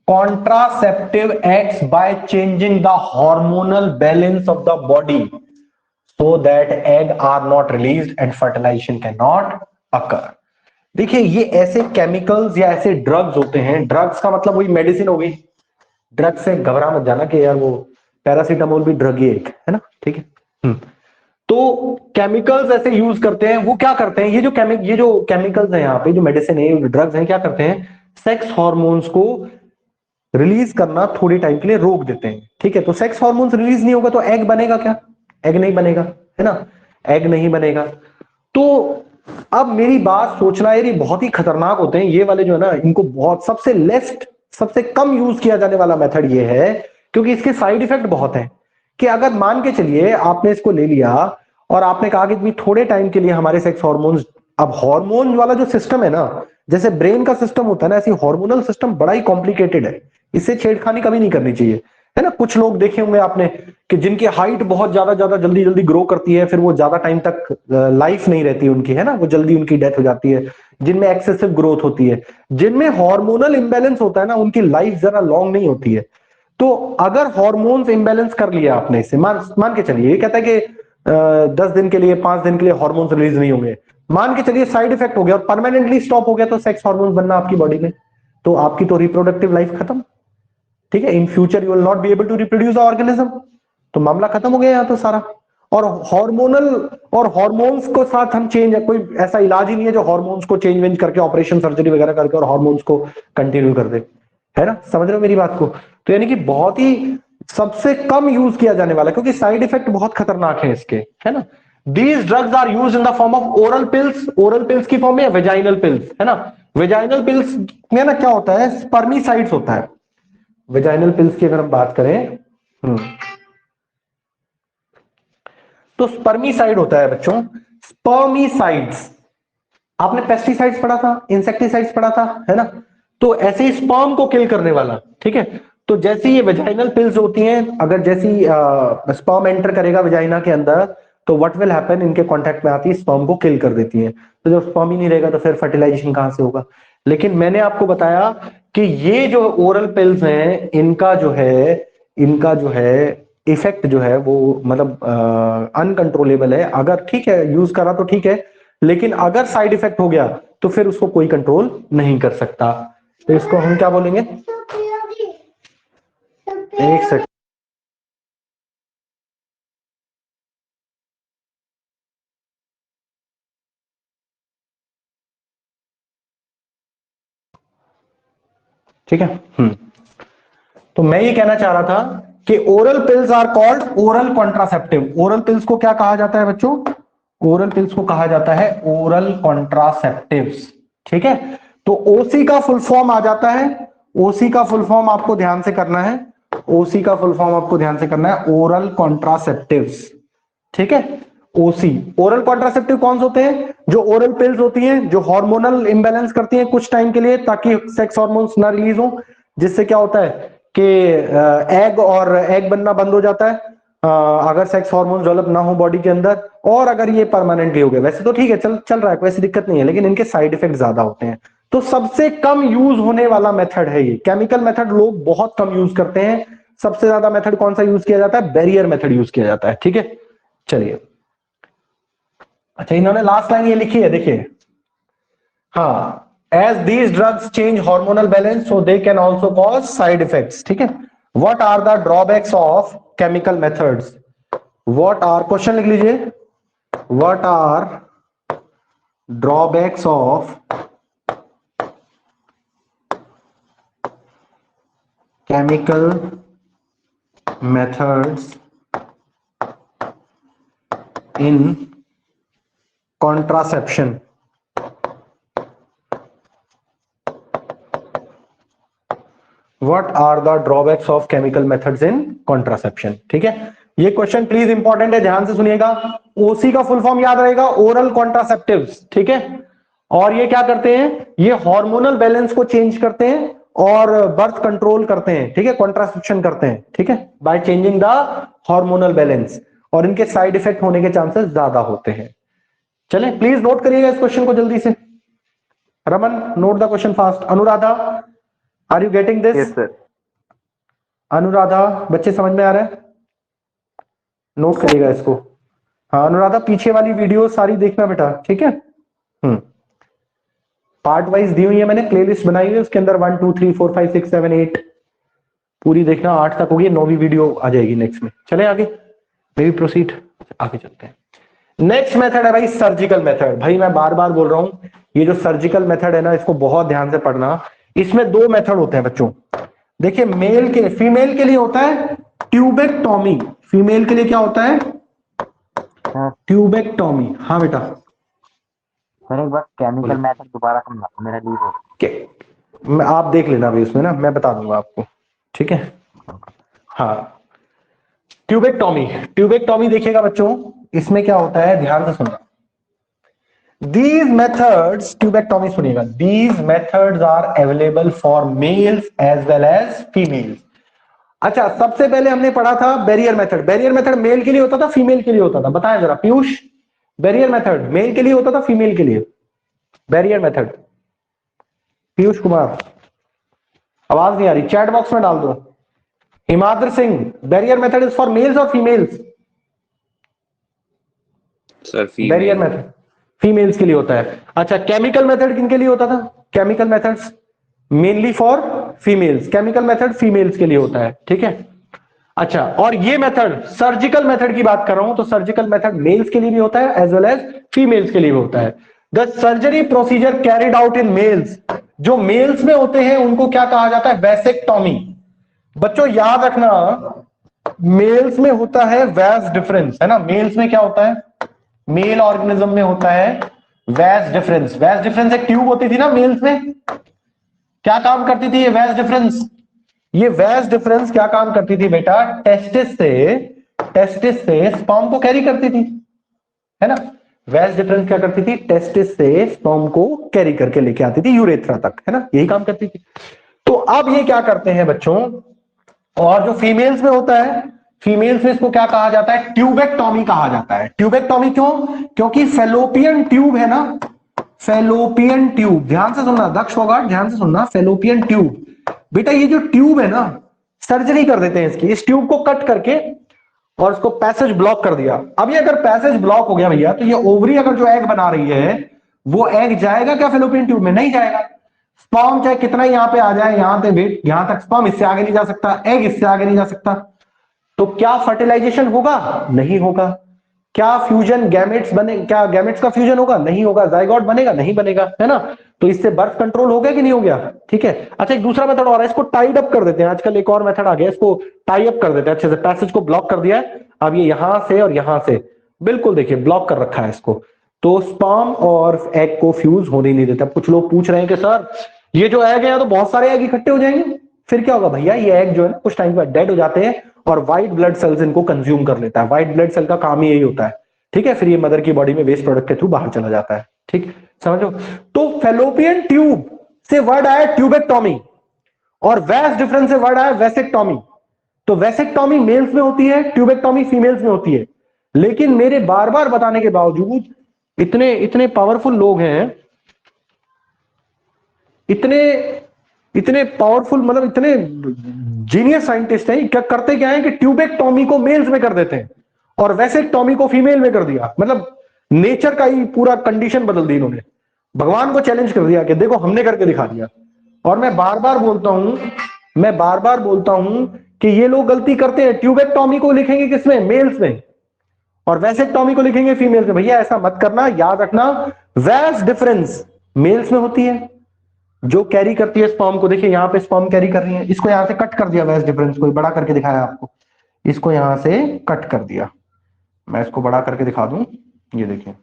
contraceptive acts by changing the hormonal balance of the body so that egg are not released and fertilization can not occur. देखिए, ये ऐसे केमिकल्स या ऐसे ड्रग्स होते हैं, ड्रग्स का मतलब वही मेडिसिन हो गई, ड्रग्स से घबरा मत जाना कि यार वो पैरासीटामोल भी ड्रग ही एक है ना, ठीक है। तो केमिकल्स ऐसे यूज करते हैं, वो क्या करते हैं, ये जो केमिकल्स हैं यहाँ पे, जो मेडिसिन है, ड्रग्स हैं, क्या करते हैं? सेक्स हार्मोन्स को रिलीज करना थोड़ी टाइम के लिए रोक देते हैं। ठीक है, तो सेक्स हार्मोन्स रिलीज नहीं होगा तो एग बनेगा क्या? एग नहीं बनेगा, है ना, एग नहीं बनेगा। तो अब मेरी बात सोचना यार, ये बहुत ही खतरनाक होते हैं ये वाले जो है ना, इनको बहुत सबसे कम यूज किया जाने वाला मेथड ये है, क्योंकि इसके साइड इफेक्ट बहुत हैं। कि अगर मान के चलिए आपने इसको ले लिया और आपने कहा कि थोड़े टाइम के लिए हमारे सेक्स हार्मोन्स, अब हार्मोन वाला जो सिस्टम है ना, जैसे ब्रेन का सिस्टम होता है ना, ऐसी हार्मोनल सिस्टम बड़ा ही कॉम्प्लिकेटेड है, इससे छेड़खानी कभी नहीं करनी चाहिए, है ना। कुछ लोग देखे होंगे आपने कि जिनकी हाइट बहुत ज्यादा जल्दी ग्रो करती है, फिर वो ज्यादा टाइम तक लाइफ नहीं रहती उनकी, है ना, वो जल्दी उनकी डेथ हो जाती है। जिनमें एक्सेसिव ग्रोथ होती है, जिनमें हार्मोनल इंबैलेंस होता है ना, उनकी लाइफ जरा लॉन्ग नहीं होती है। तो अगर हार्मोन्स इंबैलेंस कर लिया आपने, इसे मान के चलिए, ये कहता है कि 10 दिन के लिए, 5 दिन के लिए हार्मोन्स रिलीज नहीं होंगे, मान के चलिए साइड इफेक्ट हो गया और परमानेंटली स्टॉप हो गया तो सेक्स हार्मोन्स बनना आपकी बॉडी में, तो आपकी तो रिप्रोडक्टिव लाइफ खत्म। ठीक है, in future you will not be able to reproduce the organism, तो मामला खत्म हो गया यहाँ तो सारा। और हार्मोन्स को साथ हम चेंज, कोई ऐसा इलाज ही नहीं है जो हार्मोन्स को चेंज करके, ऑपरेशन सर्जरी वगैरह करके और हार्मोन्स को कंटिन्यू कर दे, है ना, समझ रहे हो मेरी बात को। तो यानी कि बहुत ही सबसे कम यूज किया जाने वाला, क्योंकि साइड इफेक्ट बहुत खतरनाक है इसके, है ना। These drugs are use in the form of oral pills, oral pills की फॉर्म में, वेजाइनल पिल्स, है ना। वेजाइनल पिल्स में ना क्या होता है, स्पर्मिसाइड्स होता है। वेजाइनल पिल्स की अगर हम बात करें तो स्पर्मिसाइड होता है बच्चों, स्पर्मिसाइड्स। आपने पेस्टिसाइड्स पढ़ा था, इंसेक्टिसाइड्स पढ़ा था, है ना। तो ऐसे ही स्पर्म को किल करने वाला, ठीक है। तो जैसी ये वेजाइनल पिल्स होती हैं, अगर जैसी स्पर्म एंटर करेगा वेजाइना के अंदर, तो व्हाट विल हैपन, इनके कांटेक्ट में आती है, स्पर्म को किल कर देती है। तो जब स्पर्म ही नहीं रहेगा तो फिर फर्टिलाइजेशन कहां से होगा। लेकिन मैंने आपको बताया कि ये जो ओरल पिल्स हैं, इनका जो है इफेक्ट जो है वो मतलब अनकंट्रोलेबल है। अगर ठीक है यूज करा तो ठीक है, लेकिन अगर साइड इफेक्ट हो गया तो फिर उसको कोई कंट्रोल नहीं कर सकता। तो इसको हम क्या बोलेंगे, एक सेकंड, ठीक है। तो मैं ये कहना चाह रहा था कि oral pills are called oral contraceptive. Oral pills को क्या कहा जाता है बच्चों, ओरल पिल्स को कहा जाता है ओरल कॉन्ट्रासेप्टिव्स, ठीक है। तो ओसी का फुल फॉर्म आ जाता है, ओसी का फुल फॉर्म आपको ध्यान से करना है, ओसी का फुल फॉर्म आपको ध्यान से करना है, ओरल कॉन्ट्रासेप्टिव्स, ठीक है। ओसी, ओरल कॉन्ट्रासेप्टिव कौन से होते हैं, जो ओरल पिल्स होती हैं, जो हार्मोनल इंबैलेंस करती हैं कुछ टाइम के लिए, ताकि सेक्स हार्मोन्स ना रिलीज हो, जिससे क्या होता है कि एग बनना बंद हो जाता है अगर सेक्स हार्मोन डेवलप ना हो बॉडी के अंदर, और अगर ये परमानेंटली हो गया। वैसे तो ठीक है, चल रहा है, कोई ऐसी दिक्कत नहीं है, लेकिन इनके साइड इफेक्ट ज्यादा होते हैं। तो सबसे कम यूज होने वाला मेथड है ये। केमिकल मेथड लोग बहुत कम यूज करते हैं, सबसे ज्यादा मेथड कौन सा यूज किया जाता है, बैरियर मेथड यूज किया जाता है, ठीक है। चलिए, अच्छा इन्होंने लास्ट लाइन ये लिखी है, देखिए, हाँ, as these drugs change hormonal balance so they can also cause side effects, ठीक है। what are the drawbacks of chemical methods, what are, question लिख लीजिए, what are drawbacks of chemical methods in contraception, What are the drawbacks of chemical methods in contraception, ठीक है। ये question please important है, ध्यान से सुनिएगा। ओसी का फुल फॉर्म याद रहेगा, ओरल कॉन्ट्रासेप्टिव्स, ठीक है। और ये क्या करते हैं, ये हार्मोनल बैलेंस को चेंज करते हैं और बर्थ कंट्रोल करते हैं, ठीक है, कॉन्ट्रासेप्शन करते हैं, ठीक है, bye changing the hormonal balance. और इनके साइड इफेक्ट होने के चांसेस ज्यादा होते हैं। चले प्लीज नोट करिएगा इस क्वेश्चन को जल्दी से। Raman, note the question fast. Anuradha, are you getting this? Yes sir. Anuradha, बच्चे समझ में आ रहा है? नोट करिएगा इसको। हाँ अनुराधा, पीछे वाली वीडियो सारी देखना बेटा, ठीक है। पार्ट वाइज दी हुई है मैंने, प्लेलिस्ट बनाई है, उसके अंदर 1 2 3 4 5 6 7 8 पूरी देखना, 8 तक होगी, 9वीं वीडियो आ जाएगी नेक्स्ट में। चले आगे, मे बी प्रोसीड, आगे चलते हैं। नेक्स्ट मेथड है भाई सर्जिकल मेथड। भाई मैं बार बार बोल रहा हूं, ये जो सर्जिकल मेथड है ना, इसको बहुत ध्यान से पढ़ना। इसमें दो मेथड होते हैं बच्चों, देखिए, मेल के, फीमेल के लिए होता है ट्यूबेक्टॉमी। फीमेल के लिए क्या होता है, ट्यूबेक्टॉमी। हाँ बेटा, सर एक बार केमिकल मेथड दोबारा समझा, मेरा लीव हो। आप देख लेना भाई उसमें ना, मैं बता दूंगा आपको, ठीक है। हाँ, ट्यूबेक्टॉमी, ट्यूबेक्टॉमी देखिएगा बच्चों, इसमें क्या होता है, ध्यान से सुनना। These methods, ट्यूबेक्टॉमी सुनिएगा, these methods are available for males as well as females। अच्छा, सबसे पहले हमने पढ़ा था barrier method. Barrier method male के लिए होता था, फीमेल के लिए होता था, बताएं जरा पीयूष, बैरियर मेथड मेल के लिए होता था, फीमेल के लिए? बैरियर मेथड, पीयूष कुमार, आवाज नहीं आ रही, चैट बॉक्स में डाल दो। Himadra Singh, barrier method is for males और females? Sir barrier method females के लिए होता है। अच्छा, केमिकल मेथड किन लिए होता था? Chemical methods mainly for females, chemical method females के लिए होता है, ठीक है। अच्छा, और ये मेथड, सर्जिकल मेथड की बात कर रहा हूं, तो सर्जिकल मेथड मेल्स के लिए भी होता है एज वेल एज फीमेल्स के लिए भी होता है। The surgery procedure carried out in males, जो मेल्स में होते हैं उनको क्या कहा जाता है, वैसेक्टॉमी। बच्चों याद रखना, मेल्स में होता है वैस डिफरेंस, है ना। मेल्स में क्या होता है, मेल ऑर्गेनिज्म में होता है वैस डिफरेंस। वैस डिफरेंस एक ट्यूब होती थी ना मेल्स में, क्या काम करती थी ये वैस डिफरेंस? ये वैस डिफरेंस क्या काम करती थी बेटा, टेस्टिस से स्पर्म को कैरी करती थी, है ना। वैस डिफरेंस क्या करती थी, टेस्टिस से स्पर्म को कैरी करके लेके आती थी यूरेथ्रा तक, है ना, यही काम करती थी। तो अब ये क्या करते हैं बच्चों, और जो फीमेल्स में होता है, फीमेल्स में इसको क्या कहा जाता है, ट्यूबेक्टॉमी कहा जाता है। ट्यूबेक्टॉमी क्यों, क्योंकि फेलोपियन ट्यूब है ना, फेलोपियन ट्यूब, ध्यान से सुनना दक्ष फोगाट, ध्यान से सुनना, फेलोपियन ट्यूब बेटा, ये जो ट्यूब है ना, सर्जरी कर देते हैं इसकी, इस ट्यूब को कट करके और उसको पैसेज ब्लॉक कर दिया। अब ये अगर पैसेज ब्लॉक हो गया भैया, तो ये ओवरी अगर जो एग बना रही है, वो एग जाएगा क्या फेलोपियन ट्यूब में, नहीं जाएगा। स्पर्म चाहे कितना ही यहां पे आ जाए, यहां पे वेट, यहां तक स्पर्म इससे आगे नहीं जा सकता, एग इससे आगे नहीं जा सकता। तो क्या फर्टिलाइजेशन होगा, नहीं होगा। क्या फ्यूजन गैमेट्स बने, क्या गैमेट्स का फ्यूजन होगा, नहीं होगा। जाइगोट बनेगा, नहीं बनेगा, है ना। तो इससे बर्थ कंट्रोल हो गया कि नहीं हो गया, ठीक है। अच्छा एक दूसरा मेथड और है, इसको टाइड अप कर देते हैं, आजकल एक और मेथड आ गया, इसको टाई अप कर देते हैं अच्छे से, पैसेज को ब्लॉक कर दिया है, अब ये यहां से और यहां से बिल्कुल देखिए ब्लॉक कर रखा है इसको, तो स्पर्म और एग को फ्यूज होने नहीं देता। कुछ लोग पूछ रहे हैं कि सर ये जो एग है तो बहुत सारे एग इकट्ठे हो जाएंगे, फिर क्या होगा भैया, ये एग जो है ना कुछ टाइम बाद डेड हो जाते हैं और व्हाइट ब्लड सेल्स इनको कंज्यूम कर लेता है। व्हाइट ब्लड सेल का काम ही यही होता है, ठीक है। फिर ये मदर की बॉडी में वेस्ट प्रोडक्ट के थ्रू बाहर चला जाता है, ठीक, समझो। तो फेलोपियन ट्यूब से वर्ड आया ट्यूबेक्टॉमी, और वैस डिफरेंस से वर्ड आया वैसेक्टॉमी। तो वैसेक्टॉमी मेल्स में होती है, ट्यूबेक्टॉमी फीमेल्स में होती है। लेकिन मेरे बार बार बताने के बावजूद इतने इतने पावरफुल लोग हैं, इतने पावरफुल, मतलब इतने जीनियस साइंटिस्ट हैं, क्या करते क्या है कि ट्यूबेक्टॉमी को मेल्स में कर देते हैं और वैसेक्टॉमी को फीमेल में कर दिया। मतलब नेचर का ही पूरा कंडीशन बदल दी इन्होंने, भगवान को चैलेंज कर दिया कि देखो हमने करके दिखा दिया। और मैं बार बार बोलता हूं कि ये लोग गलती करते हैं, ट्यूबेक्टॉमी को लिखेंगे किसमें, मेल्स में, और वैसेक्टॉमी को लिखेंगे फीमेल्स में। भैया ऐसा मत करना, याद रखना, वैस डिफरेंस मेल्स में होती है जो कैरी करती है स्पर्म को। देखिए यहां पे स्पर्म कैरी कर रही है, इसको यहां से कट कर दिया, वैस डिफरेंस को बड़ा करके दिखाया आपको, इसको यहां से कट कर दिया। मैं इसको बड़ा करके दिखा दूं, ये देखिए,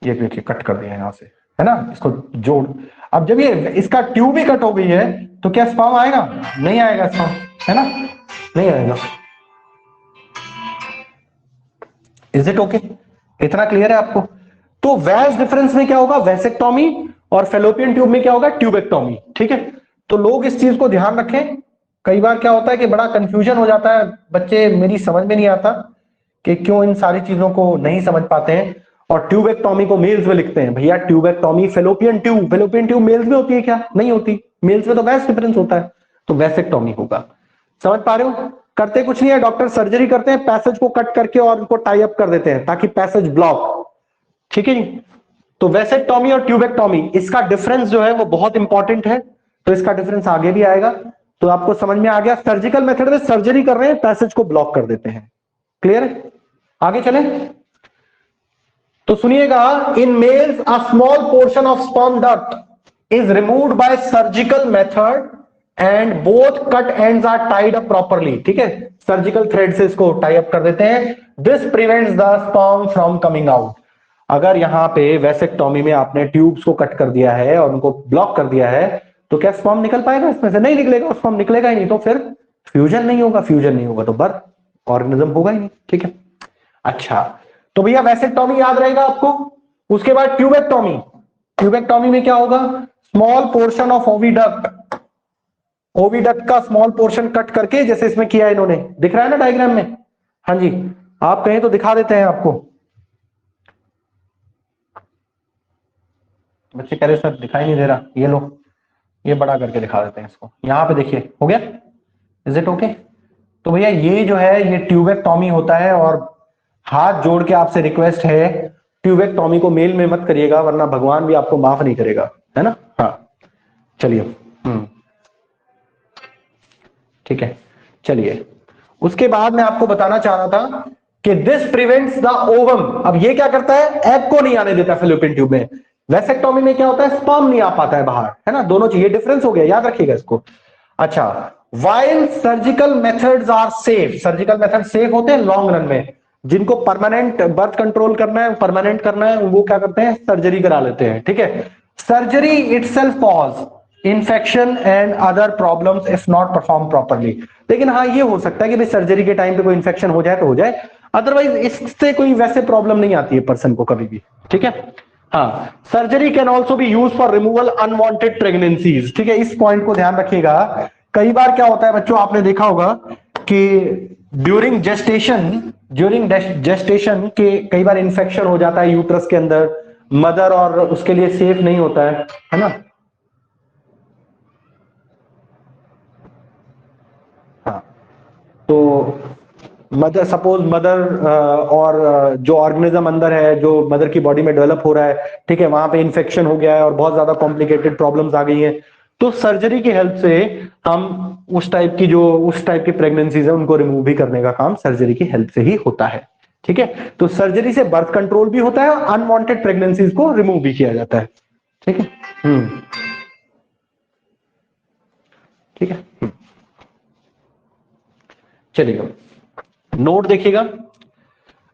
ये देखिए कट कर दिया यहां से, है ना, इसको जोड़। अब जब ये इसका ट्यूब ही कट हो गई है तो क्या स्पर्म आएगा, नहीं आएगा स्पर्म, है ना, नहीं आएगा। इज इट ओके, इतना क्लियर है आपको। तो वैस डिफरेंस में क्या होगा, वैसेक्टॉमी, और फेलोपियन ट्यूब में क्या होगा, ट्यूबेक्टॉमी, ठीक है। तो लोग इस चीज को ध्यान रखें। कई बार क्या होता है कि बड़ा कंफ्यूजन हो जाता है, बच्चे मेरी समझ में नहीं आता कि क्यों इन सारी चीजों को नहीं समझ पाते हैं और ट्यूबेक्टॉमी को मेल्स में लिखते हैं। भैया ट्यूबेक्टॉमी, फेलोपियन ट्यूब मेल्स में होती है क्या, नहीं होती, मेल्स में तो वैस डिफरेंस होता है, तो वैसेक्टॉमी होगा। समझ पा रहे हो, करते कुछ नहीं है, डॉक्टर सर्जरी करते हैं, पैसेज को कट करके और उनको टाई अप कर देते हैं ताकि पैसेज ब्लॉक, ठीक है जी। तो वैसेक्टॉमी और ट्यूबेक्टॉमी, इसका डिफरेंस जो है वो बहुत इंपॉर्टेंट है, तो इसका डिफरेंस आगे भी आएगा, तो आपको समझ में आ गया। सर्जिकल मेथड में सर्जरी कर रहे हैं, पैसेज को ब्लॉक कर देते हैं, क्लियर है। आगे चले तो सुनिएगा, in males a small portion of sperm duct is removed by surgical method and both cut ends are tied up properly, ठीक है, सर्जिकल थ्रेड से इसको टाई अप कर देते हैं। This prevents the sperm from coming out. अगर यहां पे वैसेक्टॉमी में आपने ट्यूब्स को कट कर दिया है और उनको ब्लॉक कर दिया है, तो क्या स्पर्म निकल पाएगा इसमें से, नहीं निकलेगा, स्पर्म निकलेगा ही नहीं, तो फिर फ्यूजन नहीं होगा, तो बर्थ ऑर्गेनिज्म होगा ही नहीं, ठीक है। अच्छा, तो भैया वैसेक्टॉमी याद रहेगा आपको। उसके बाद ट्यूबेक्टॉमी में क्या होगा, स्मॉल पोर्शन ऑफ ओविडक्ट का स्मॉल पोर्शन कट करके, जैसे इसमें किया इन्होंने, दिख रहा है ना डायग्राम में, हाँ जी, आप कहें तो दिखा देते हैं आपको। बच्चे कह रहे सर दिखाई नहीं दे रहा, ये लो, ये बड़ा करके दिखा देते हैं इसको, यहां पे देखिए, हो गया, इज इट ओके। तो भैया ये जो है ये ट्यूबेक्टॉमी होता है, और हाथ जोड़ के आपसे रिक्वेस्ट है, ट्यूबेक्टॉमी को मेल में मत करिएगा, वरना भगवान भी आपको माफ नहीं करेगा, है ना। हाँ चलिए, ठीक है, चलिए। उसके बाद मैं आपको बताना चाह रहा था कि दिस प्रिवेंट्स द ओवम। अब ये क्या करता है, एग को नहीं आने देता फेलोपियन ट्यूब में। वैसेक्टॉमी में क्या होता है, स्पर्म नहीं आ पाता है बाहर, है ना, दोनों चीजें डिफरेंस हो गया, याद रखिएगा इसको। अच्छा, while surgical methods are safe, surgical method safe होते हैं लॉन्ग रन में। जिनको परमानेंट बर्थ कंट्रोल करना है, परमानेंट करना है, वो क्या करते हैं, सर्जरी करा लेते हैं। ठीक है, surgery itself cause infection and other problems if not perform properly. लेकिन हाँ, ये हो सकता है कि भाई सर्जरी के टाइम पे कोई इन्फेक्शन हो जाए तो हो जाए, अदरवाइज इससे कोई वैसे प्रॉब्लम नहीं आती है पर्सन को कभी भी। ठीक है, हाँ, surgery can also be use for removal unwanted pregnancies. ठीक है, इस पॉइंट को ध्यान रखिएगा। कई बार क्या होता है बच्चों, आपने देखा होगा कि ड्यूरिंग जेस्टेशन के कई बार इंफेक्शन हो जाता है यूट्रस के अंदर, मदर और उसके लिए सेफ नहीं होता है ना। हाँ, तो मदर, सपोज मदर और जो ऑर्गेनिज्म अंदर है, जो मदर की बॉडी में डेवलप हो रहा है, ठीक है, वहां पे इंफेक्शन हो गया है और बहुत ज्यादा कॉम्प्लिकेटेड प्रॉब्लम्स आ गई हैं, तो सर्जरी की हेल्प से हम उस टाइप की प्रेगनेंसीज है उनको रिमूव भी करने का काम सर्जरी की हेल्प से ही होता है। ठीक है, तो सर्जरी से बर्थ कंट्रोल भी होता है और अनवांटेड प्रेगनेंसीज को रिमूव भी किया जाता है। ठीक है, ठीक है, चलिएगा, नोट देखिएगा।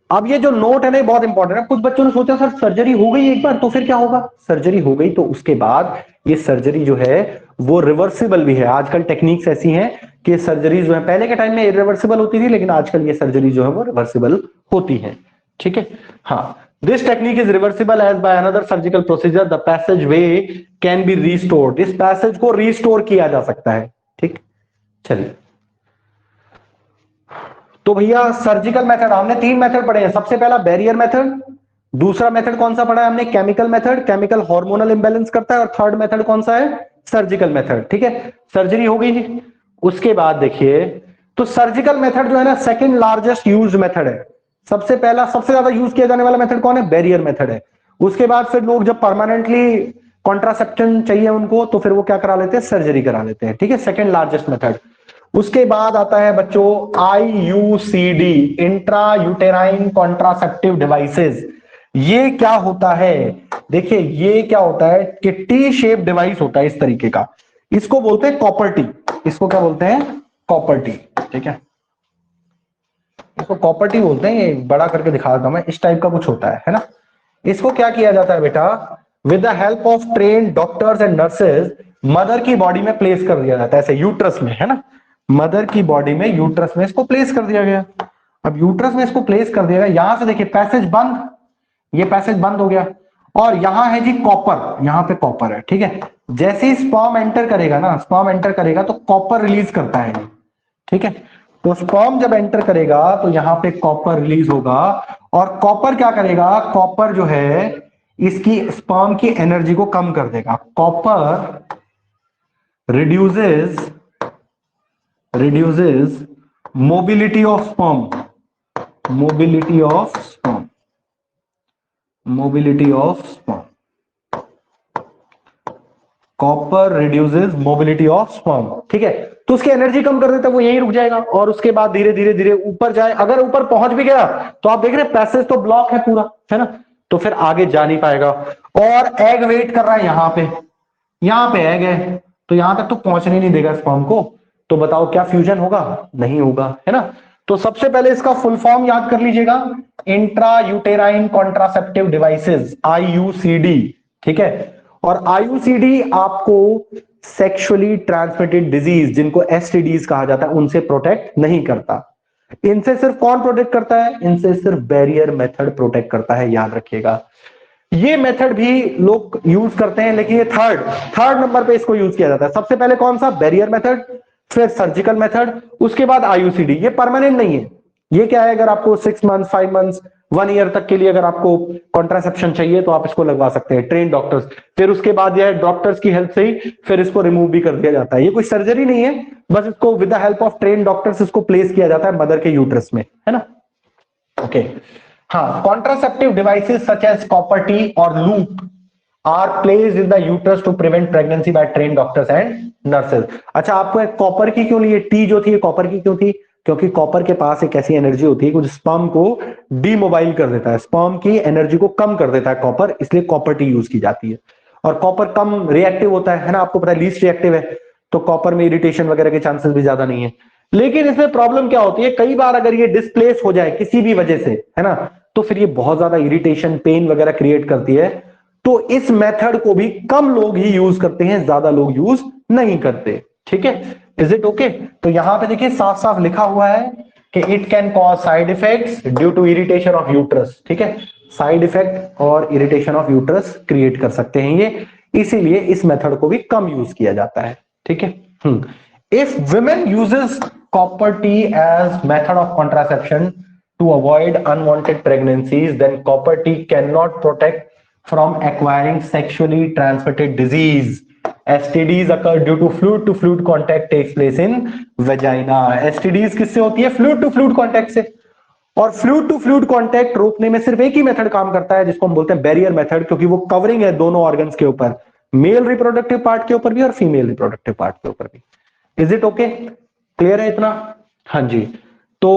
अब ये जो नोट है ना, बहुत इंपॉर्टेंट है। कुछ बच्चों ने सोचा सर सर्जरी हो गई एक बार तो फिर क्या होगा, सर्जरी हो गई तो उसके बाद ये सर्जरी जो है वो रिवर्सिबल भी है। आजकल टेक्निक्स ऐसी हैं कि सर्जरी जो है, पहले के टाइम में इरिवर्सिबल होती थी, लेकिन आजकल ये सर्जरी जो है वो रिवर्सिबल होती है। ठीक है, हाँ, this technique is reversible as by another surgical procedure, the passage way can be restored. इस पैसेज को रिस्टोर किया जा सकता है। ठीक, चलिए, तो भैया सर्जिकल मेथड हमने 3 मेथड पढ़े हैं। सबसे पहला बैरियर मेथड, दूसरा मेथड कौन सा पढ़ा है हमने, chemical method, chemical hormonal imbalance करता है, और थर्ड मेथड कौन सा है, सर्जिकल मेथड। ठीक है, सर्जरी हो गई जी। उसके बाद देखिए, तो सर्जिकल मेथड जो है ना, सेकंड लार्जेस्ट यूज मेथड है। सबसे पहला, सबसे ज्यादा यूज किया जाने वाला मेथड कौन है, बैरियर मेथड है। उसके बाद फिर लोग जब परमानेंटली कॉन्ट्रासेप्शन चाहिए उनको, तो फिर वो क्या करा लेते हैं, सर्जरी करा लेते हैं। ठीक है, सेकंड लार्जेस्ट मेथड। उसके बाद आता है बच्चों IUCD, intra uterine contraceptive devices. ये क्या होता है, देखिए ये क्या होता है कि टी शेप डिवाइस होता है इस तरीके का, इसको बोलते हैं कॉपर टी। इसको क्या बोलते हैं, कॉपर टी। ठीक है, इसको कॉपर टी बोलते हैं। ये बड़ा करके दिखा देता हूं मैं, इस टाइप का कुछ होता है ना। इसको क्या किया जाता है बेटा, with the help of train doctors and nurses, mother की बॉडी में प्लेस कर दिया जाता है, ऐसे यूट्रस में, है ना, मदर की बॉडी में, यूट्रस में इसको प्लेस कर दिया गया। अब यूट्रस में इसको प्लेस कर दिया गया, यहां से देखिए पैसेज बंद, ये पैसेज बंद हो गया, और यहां है जी कॉपर, यहां पे कॉपर है। ठीक है, जैसे ही स्पर्म एंटर करेगा ना, स्पर्म एंटर करेगा तो कॉपर रिलीज करता है। ठीक है, तो स्पर्म जब एंटर करेगा तो यहां पे कॉपर रिलीज होगा, और कॉपर क्या करेगा, कॉपर जो है इसकी स्पर्म की एनर्जी को कम कर देगा। Copper reduces mobility of sperm, mobility of sperm, mobility of sperm, copper reduces mobility of sperm। ठीक है, तो उसकी एनर्जी कम कर देता है, वो यहीं रुक जाएगा, और उसके बाद धीरे धीरे धीरे ऊपर जाए। अगर ऊपर पहुंच भी गया तो आप देख रहे हैं पैसेज तो ब्लॉक है पूरा, है ना, तो फिर आगे जा नहीं पाएगा। और एग वेट कर रहा है यहाँ पे एग है, तो यहां तक तो पहुंचने नहीं देगा स्पर्म को, तो बताओ क्या फ्यूजन होगा, नहीं होगा, है ना। तो सबसे पहले इसका फुल फॉर्म याद कर लीजिएगा, intra uterine contraceptive devices, IUCD। ठीक है, और IUCD आपको सेक्सुअली ट्रांसमिटेड डिजीज, जिनको STDs कहा जाता है, उनसे प्रोटेक्ट नहीं करता। इनसे सिर्फ कौन प्रोटेक्ट करता है, इनसे सिर्फ बैरियर मेथड प्रोटेक्ट करता है, याद रखिएगा। ये मेथड भी लोग यूज करते हैं, लेकिन ये थर्ड नंबर पे इसको यूज किया जाता है। सबसे पहले कौन सा, बैरियर मेथड, फिर सर्जिकल मेथड, उसके बाद IUCD। ये परमानेंट नहीं है, ये क्या है, अगर आपको 6 मंथ्स 5 मंथ्स 1 ईयर तक के लिए अगर आपको कॉन्ट्रासेप्शन चाहिए तो आप इसको लगवा सकते हैं, ट्रेन डॉक्टर्स। फिर उसके बाद यह डॉक्टर्स की हेल्प से ही फिर इसको रिमूव भी कर दिया जाता है। ये कोई सर्जरी नहीं है, बस इसको with the help of train doctors इसको प्लेस किया जाता है मदर के यूट्रस में, है ना। ओके, हाँ, contraceptive devices such as copper T और loop are placed in the uterus to prevent pregnancy by train doctors and nurses. अच्छा, आपको एक कॉपर की क्यों लिए, टी जो थी कॉपर की क्यों थी, क्योंकि कॉपर के पास एक ऐसी एनर्जी होती है कुछ स्पर्म को डीमोबाइल कर देता है, स्पर्म की एनर्जी को कम कर देता है कॉपर, इसलिए कॉपर टी यूज की जाती है। और कॉपर कम रिएक्टिव होता है ना, आपको पता है लीस्ट रिएक्टिव है, तो कॉपर में इरिटेशन वगैरह के चांसेस भी ज्यादा नहीं है। लेकिन इसमें प्रॉब्लम क्या होती है, कई बार अगर ये डिस्प्लेस हो जाए किसी भी वजह से, है ना, तो फिर ये बहुत ज्यादा इरिटेशन पेन वगैरह क्रिएट करती है। तो इस मेथड को भी कम लोग ही यूज करते हैं, ज्यादा लोग यूज नहीं करते। ठीक है, इज इट ओके? तो यहां पे देखिए साफ साफ लिखा हुआ है कि it can cause side effects due to irritation of uterus. ठीक है, साइड इफेक्ट और इरिटेशन ऑफ यूट्रस क्रिएट कर सकते हैं ये, इसीलिए इस मेथड को भी कम यूज किया जाता है। ठीक है, if women uses copper T as method of contraception to avoid unwanted pregnancies, then copper tea cannot protect from acquiring sexually transmitted disease. STDs occur due to fluid contact takes place in vagina. STDs किससे होती है? Fluid to fluid contact से। और fluid to fluid contact रोकने में सिर्फ एक ही method काम करता है, जिसको हम बोलते हैं बैरियर मेथड, क्योंकि वो कवरिंग है दोनों ऑर्गन्स के ऊपर, मेल रिप्रोडक्टिव पार्ट के ऊपर भी और फीमेल रिप्रोडक्टिव पार्ट के ऊपर भी। Is it okay? क्लियर है इतना? हाँ जी। तो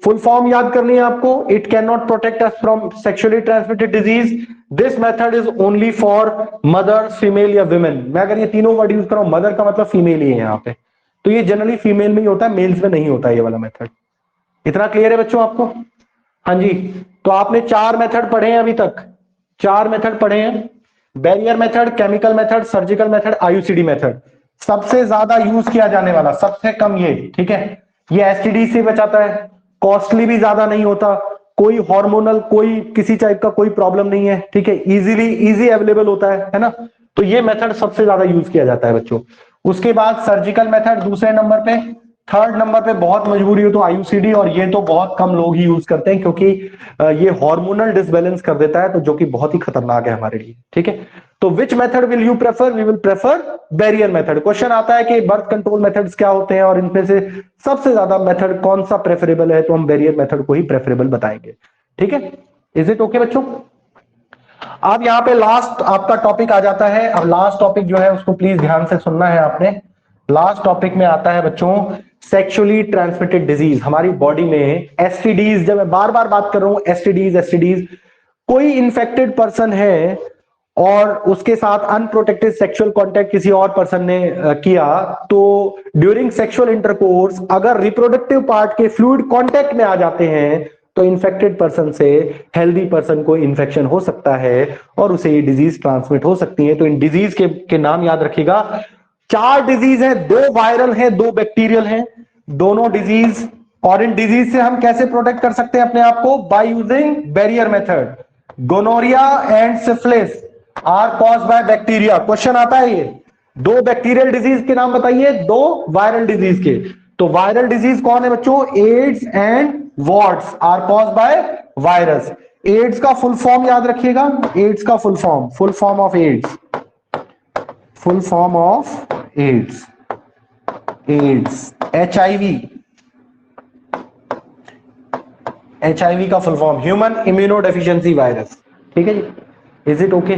फुल फॉर्म याद करनी है आपको, it can not protect us from sexually transmitted disease, this method is only for mothers, female या विमेन। मैं अगर ये तीनों वर्ड यूज कर रहा हूं, मदर का मतलब फीमेल ही है यहाँ पे, तो ये जनरली फीमेल में ही होता है, मेल्स में नहीं होता ये वाला मेथड। इतना क्लियर है बच्चों आपको? हाँ जी। तो आपने 4 मेथड पढ़े हैं अभी तक, 4 मेथड पढ़े हैं, barrier method, chemical method, surgical method, IUCD method. सबसे ज्यादा यूज किया जाने वाला, सबसे कम ये, ठीक है, ये एसटीडी से बचाता है, कॉस्टली भी ज्यादा नहीं होता, कोई हार्मोनल कोई किसी टाइप का कोई प्रॉब्लम नहीं है। ठीक है, इजी अवेलेबल होता है ना। तो ये मेथड सबसे ज्यादा यूज किया जाता है बच्चों। उसके बाद सर्जिकल मेथड दूसरे नंबर पे, थर्ड नंबर पे बहुत मजबूरी हो तो आईयूसीडी, और ये तो बहुत कम लोग ही यूज करते हैं क्योंकि ये हार्मोनल डिसबैलेंस कर देता है, तो जो कि बहुत ही खतरनाक है हमारे लिए। ठीक है, तो which method will you prefer? We will prefer barrier method. Question आता है कि बर्थ कंट्रोल मेथड्स क्या होते हैं और इनमें से सबसे ज्यादा मेथड कौन सा प्रेफरेबल है, तो हम बैरियर मेथड को ही प्रेफरेबल बताएंगे। ठीक है, इज इट ओके बच्चों? अब यहाँ पे लास्ट आपका टॉपिक आ जाता है। अब लास्ट टॉपिक जो है उसको प्लीज ध्यान से सुनना है आपने। लास्ट टॉपिक में आता है बच्चों सेक्सुअली ट्रांसमिटेड डिजीज। हमारी बॉडी में एसटीडीज, जब मैं बार बार बात कर रहा हूं एसटीडीज, कोई इन्फेक्टेड पर्सन है और उसके साथ अनप्रोटेक्टेड सेक्सुअल कांटेक्ट किसी और पर्सन ने किया, तो ड्यूरिंग सेक्सुअल इंटरकोर्स अगर रिप्रोडक्टिव पार्ट के फ्लूइड कांटेक्ट में आ जाते हैं तो इन्फेक्टेड पर्सन से हेल्दी पर्सन को इन्फेक्शन हो सकता है और उसे ये डिजीज ट्रांसमिट हो सकती है। तो इन डिजीज के नाम याद रखिएगा। 4 डिजीज है, 2 वायरल है, 2 बैक्टीरियल है, दोनों डिजीज। और इन डिजीज से हम कैसे प्रोटेक्ट कर सकते हैं अपने आप को? By using barrier method. Gonorrhoea and syphilis are caused by bacteria. Question आता है ये 2 बैक्टीरियल डिजीज के नाम बताइए, 2 वायरल डिजीज के। तो वायरल डिजीज कौन है बच्चों? AIDS and warts are caused by virus. AIDS का फुल फॉर्म याद रखिएगा, एड्स का full form of AIDS, full form of AIDS, HIV का full form human immunodeficiency virus. ठीक है जी, इज इट ओके?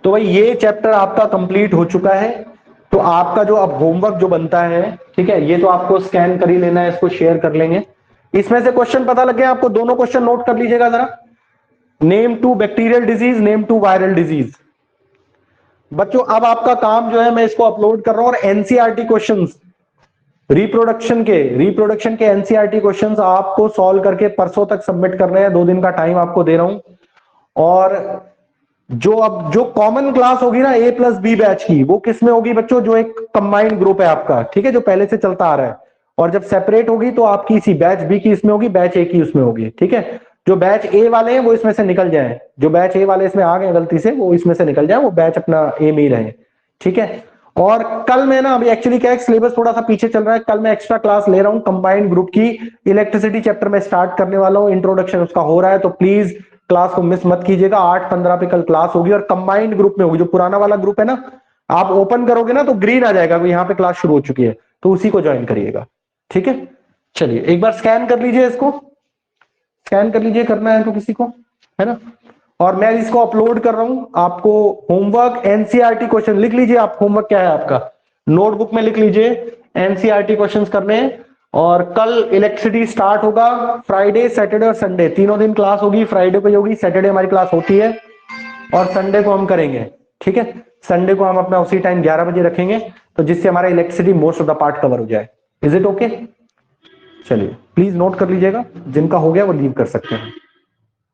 तो भाई ये चैप्टर आपका कंप्लीट हो चुका है। तो आपका जो अब होमवर्क जो बनता है, ठीक है, ये तो आपको स्कैन कर ही लेना है, इसको शेयर कर लेंगे। इसमें से क्वेश्चन पता लग गया आपको? दोनों क्वेश्चन नोट कर लीजिएगा जरा। Name 2 bacterial disease, name 2 viral disease. बच्चों अब आपका काम जो है, मैं इसको अपलोड कर रहा हूं और एनसीईआरटी क्वेश्चंस रिप्रोडक्शन के एनसीईआरटी क्वेश्चंस आपको सॉल्व करके परसों तक सबमिट करने हैं। 2 दिन का टाइम आपको दे रहा हूं। और जो कॉमन क्लास होगी ना A+B बैच की, वो किस में होगी बच्चों? जो एक कंबाइंड ग्रुप है आपका, ठीक है, जो पहले से चलता आ रहा है। और जब सेपरेट होगी तो आपकी इसी बैच बी की इसमें होगी, बैच ए की उसमें होगी। ठीक है, जो बैच ए वाले हैं वो इसमें से निकल जाएं, जो बैच ए वाले इसमें आ गए गलती से वो इसमें से निकल जाए, वो बैच अपना ए में ही रहे। ठीक है, और कल मैं ना, अभी एक्चुअली क्या है, सिलेबस थोड़ा सा पीछे चल रहा है, कल मैं एक्स्ट्रा क्लास ले रहा हूँ कंबाइंड ग्रुप की। इलेक्ट्रिसिटी चैप्टर में स्टार्ट करने वाला हूँ, इंट्रोडक्शन उसका हो रहा है, तो प्लीज क्लास को मिस मत कीजिएगा। 8:15 पे कल क्लास होगी और कंबाइंड ग्रुप में होगी। जो पुराना वाला ग्रुप है ना, आप ओपन करोगे ना तो ग्रीन आ जाएगा, यहाँ पे क्लास शुरू हो चुकी है, तो उसी को ज्वाइन करिएगा। ठीक है, चलिए एक बार स्कैन कर लीजिए, इसको स्कैन कर लीजिए, करना है तो किसी को, है ना। और मैं इसको अपलोड कर रहा हूं। आपको होमवर्क एनसीईआरटी क्वेश्चन लिख लीजिए। आप होमवर्क क्या है आपका, नोटबुक में लिख लीजिए, एनसीईआरटी क्वेश्चंस करने हैं। और कल इलेक्ट्रिसिटी स्टार्ट होगा, फ्राइडे सैटरडे और संडे तीनों दिन क्लास होगी। फ्राइडे को होगी, सैटरडे हमारी क्लास होती है और संडे को हम करेंगे। ठीक है, संडे को हम अपना उसी टाइम 11 बजे रखेंगे। तो जिससे हमारा electricity most of the part cover हो जाए। Is it okay? चलिए प्लीज नोट कर लीजिएगा, जिनका हो गया वो लीव कर सकते हैं।